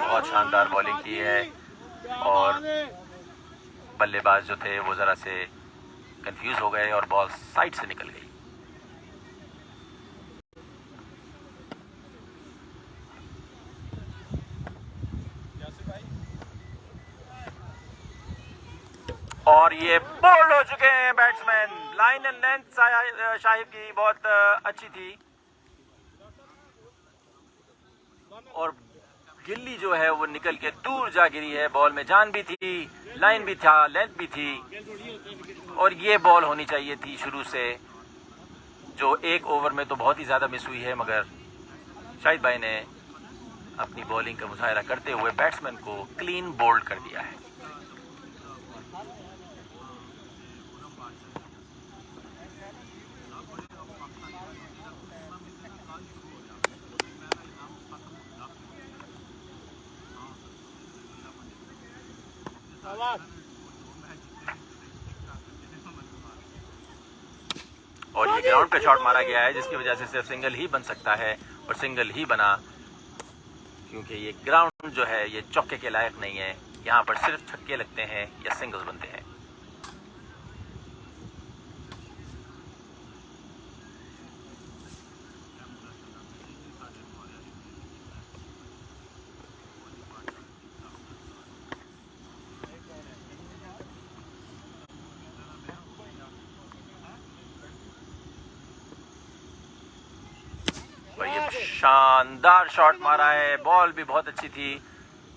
बहुत शानदार बॉलिंग की है और बल्लेबाज जो थे वो जरा से कंफ्यूज हो गए और बॉल साइड से निकल गई। और ये बोल्ड हो चुके हैं batsman. Line and length Sahib की बहुत अच्छी थी और गिल्ली जो है वो निकल के दूर जा गिरी है। बॉल में जान भी थी, लाइन भी था, लेंथ भी थी और ये बॉल होनी चाहिए थी शुरू से, जो 1 ओवर में तो बहुत ही ज्यादा मिस हुई है। मगर शाहिद भाई ने अपनी बॉलिंग का मुजाहरा करते हुए बैट्समैन को क्लीन बोल्ड कर दिया है। और ये ग्राउंड पे शॉट मारा गया है जिसकी वजह से सिर्फ सिंगल ही बन सकता है और सिंगल ही बना क्योंकि ये ग्राउंड जो है ये चौके के लायक नहीं है। यहाँ पर सिर्फ छक्के लगते हैं या सिंगल्स बनते हैं। शानदार शॉट मारा है। बॉल भी बहुत अच्छी थी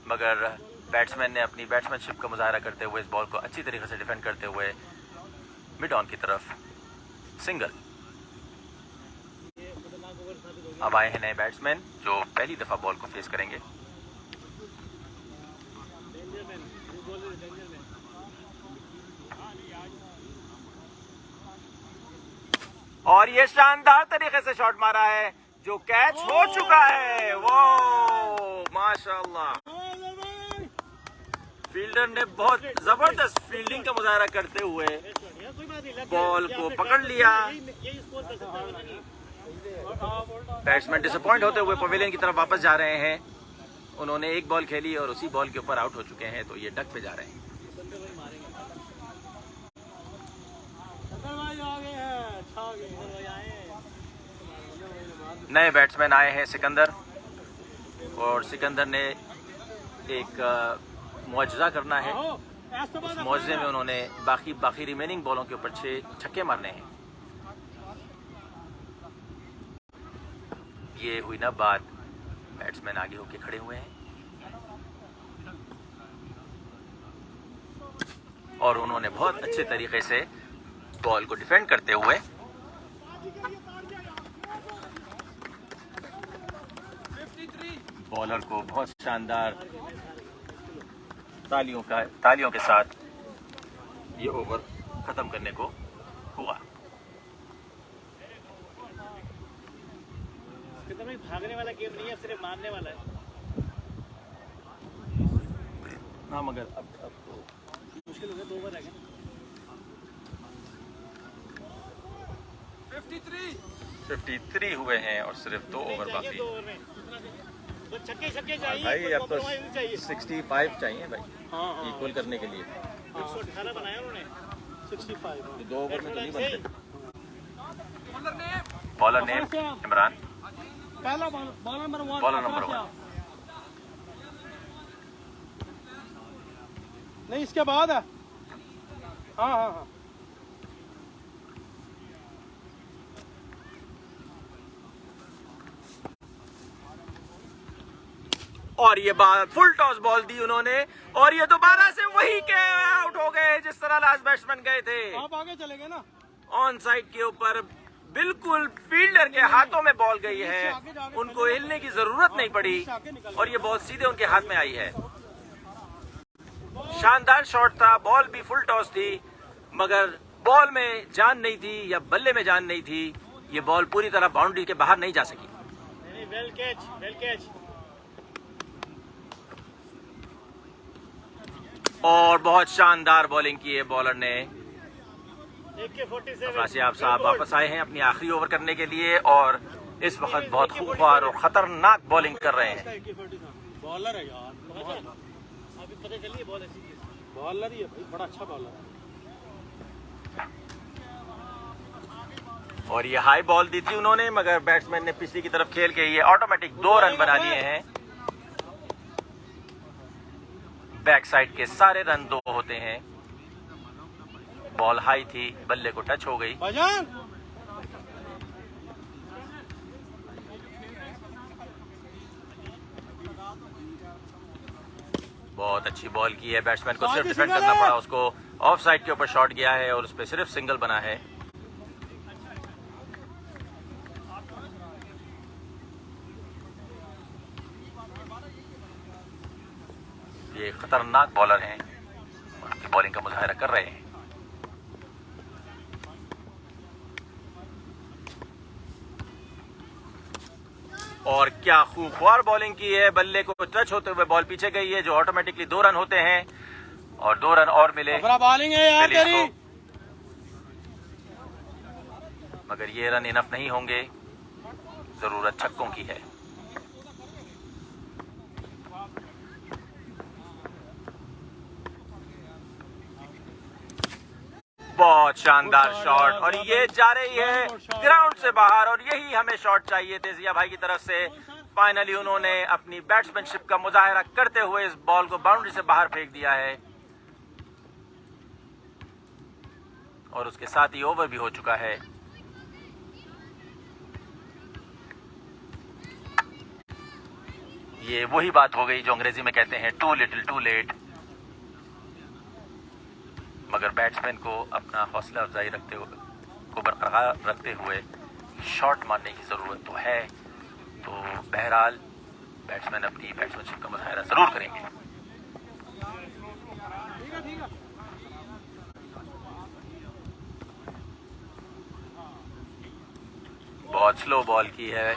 मगर बैट्समैन ने अपनी बैट्समैनशिप का मुजाहरा करते हुए इस बॉल को अच्छी तरीके से डिफेंड करते हुए मिड ऑन की तरफ सिंगल। अब आए हैं नए बैट्समैन जो पहली दफा बॉल को फेस करेंगे। और ये शानदार तरीके से शॉट मारा है जो कैच हो चुका है। वो माशाल्लाह, फील्डर ने बहुत जबरदस्त फील्डिंग का मुजाहरा करते हुए बॉल को पकड़ लिया। बैट्समैन डिसअपॉइंट होते हुए पवेलियन की तरफ वापस जा रहे हैं। उन्होंने एक बॉल खेली और उसी बॉल के ऊपर आउट हो चुके हैं, तो ये डक पे जा रहे हैं। नए बैट्समैन आए हैं सिकंदर, और सिकंदर ने एक मुआवजा करना है। उस मुआवजे में उन्होंने बाकी रिमेनिंग बॉलों के ऊपर 6 छक्के मारने हैं। ये हुई ना बात, बैट्समैन आगे होके खड़े हुए हैं और उन्होंने बहुत अच्छे तरीके से बॉल को डिफेंड करते हुए बॉलर को बहुत शानदार तालियों के साथ ये ओवर खत्म करने को हुआ। भागने वाला गेम नहीं है, सिर्फ मारने वाला है। हाँ मगर अब तो मुश्किल हो गया, 2 ओवर रह गए। 53 हुए हैं और सिर्फ 2 ओवर बाकी। 2 ओवर में तो छक्के चाहिए भाई अब तो चाहिए। 65 चाहिए भाई हाँ इक्वल करने के लिए। 118 बनाया उन्होंने, 65 तो 2 ओवर में तो नहीं बनते। बॉलर नेम इमरान, पहला बॉलर नंबर 1। Bowler number 1। नहीं इसके बाद है। हाँ। और ये बाल फुल टॉस बॉल दी उन्होंने और ये दोबारा से वही के आउट हो गए जिस तरह लास्ट बैट्समैन गए थे। आप आगे चले गए ना। ऑन साइड के ऊपर बिल्कुल फील्डर के हाथों में बॉल गई है, उनको हिलने की जरूरत नहीं पड़ी और ये बॉल सीधे उनके हाथ में आई है। शानदार शॉट था, बॉल भी फुल टॉस थी मगर बॉल में जान नहीं थी या बल्ले में जान नहीं थी। ये बॉल पूरी तरह बाउंड्री के बाहर नहीं जा सकी। Well catch. और बहुत शानदार बॉलिंग की है बॉलर ने। आप साहब वापस आए हैं अपनी आखिरी ओवर करने के लिए और इस वक्त बहुत खूबसूरत और खतरनाक बॉलिंग कर रहे हैं। बॉलर है यार, अभी पता चली बॉल ऐसी चीज, बॉलर ही है भाई, बड़ा अच्छा बॉलर है। और ये हाई बॉल दी थी उन्होंने मगर बैट्समैन ने पिछली की तरफ खेल के ये ऑटोमेटिक 2 रन बना लिए हैं। बैक साइड के सारे रन 2 होते हैं। बॉल हाई थी, बल्ले को टच हो गई। बहुत अच्छी बॉल की है, बैट्समैन को सिर्फ डिफेंड करना पड़ा, उसको ऑफ साइड के ऊपर शॉट गया है और उस पर सिर्फ सिंगल बना है। ये खतरनाक बॉलर हैं, उनकी बॉलिंग का मुजाहिरा कर रहे हैं। और क्या खूबसूरत बॉलिंग की है, बल्ले को टच होते हुए बॉल पीछे गई है जो ऑटोमेटिकली 2 रन होते हैं और 2 रन और मिले बॉलिंग है यार तेरी। मगर ये रन इनफ नहीं होंगे, जरूरत छक्कों की है। बहुत शानदार शॉट और ये जा रही है ग्राउंड से बाहर और यही हमें शॉट चाहिए थे जिया भाई की तरफ से। फाइनली उन्होंने अपनी बैट्समैनशिप का मुजाहिरा करते हुए इस बॉल को बाउंड्री से बाहर फेंक दिया है और उसके साथ ही ओवर भी हो चुका है। ये वही बात हो गई जो अंग्रेजी में कहते हैं टू लिटिल टू लेट। मगर बैट्समैन को अपना हौसला अफजाई को बरकरार रखते हुए शॉट मारने की ज़रूरत तो है, तो बहरहाल बैट्समैन अपनी बैट्समैनशिप का मुजाहिरा ज़रूर करेंगे। बहुत स्लो बॉल की है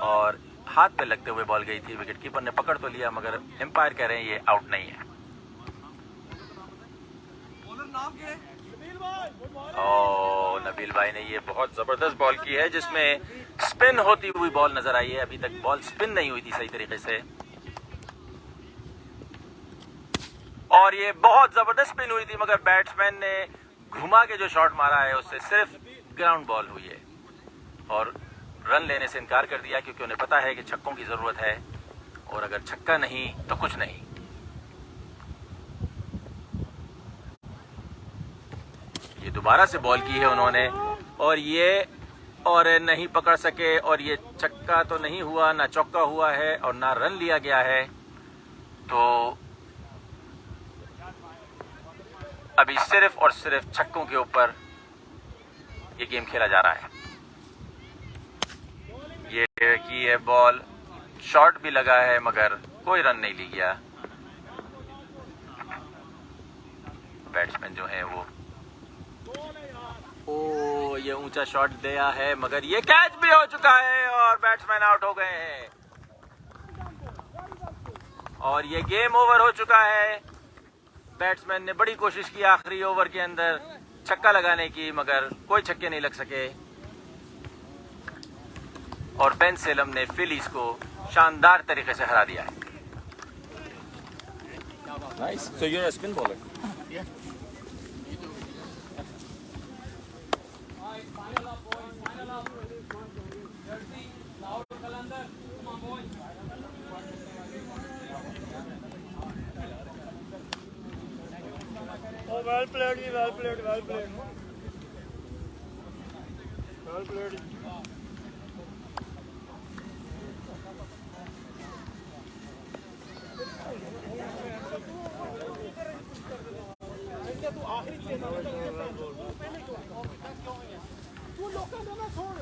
और हाथ पे लगते हुए बॉल गई थी, विकेट कीपर ने पकड़ तो लिया मगर एम्पायर कह रहे हैं ये आउट नहीं है। नबील भाई ने ये बहुत जबरदस्त बॉल की है जिसमें स्पिन होती हुई बॉल नजर आई है। अभी तक बॉल स्पिन नहीं हुई थी सही तरीके से और ये बहुत जबरदस्त स्पिन हुई थी मगर बैट्समैन ने घुमा के जो शॉट मारा है उससे सिर्फ ग्राउंड बॉल हुई है और रन लेने से इनकार कर दिया क्योंकि उन्हें पता है कि छक्कों की जरूरत है और अगर छक्का नहीं तो कुछ नहीं। ये दोबारा से बॉल की है उन्होंने और ये और नहीं पकड़ सके और ये छक्का तो नहीं हुआ, ना चौका हुआ है और ना रन लिया गया है। तो अभी सिर्फ और सिर्फ छक्कों के ऊपर ये गेम खेला जा रहा है। ये की है बॉल, शॉट भी लगा है मगर कोई रन नहीं ली गया। बैट्समैन जो है वो ये ऊंचा शॉट दिया है मगर ये कैच भी हो चुका है और बैट्समैन आउट हो गए हैं और ये गेम ओवर हो चुका है। बैट्समैन ने बड़ी कोशिश की आखिरी ओवर के अंदर छक्का लगाने की मगर कोई छक्के नहीं लग सके और बेन सेलम ने फिलीज को शानदार तरीके से हरा दिया है। Nice. So you're a spin bowler. Yeah. Oh, well played, well played, well played. Well played. तू लोकल में छोड़।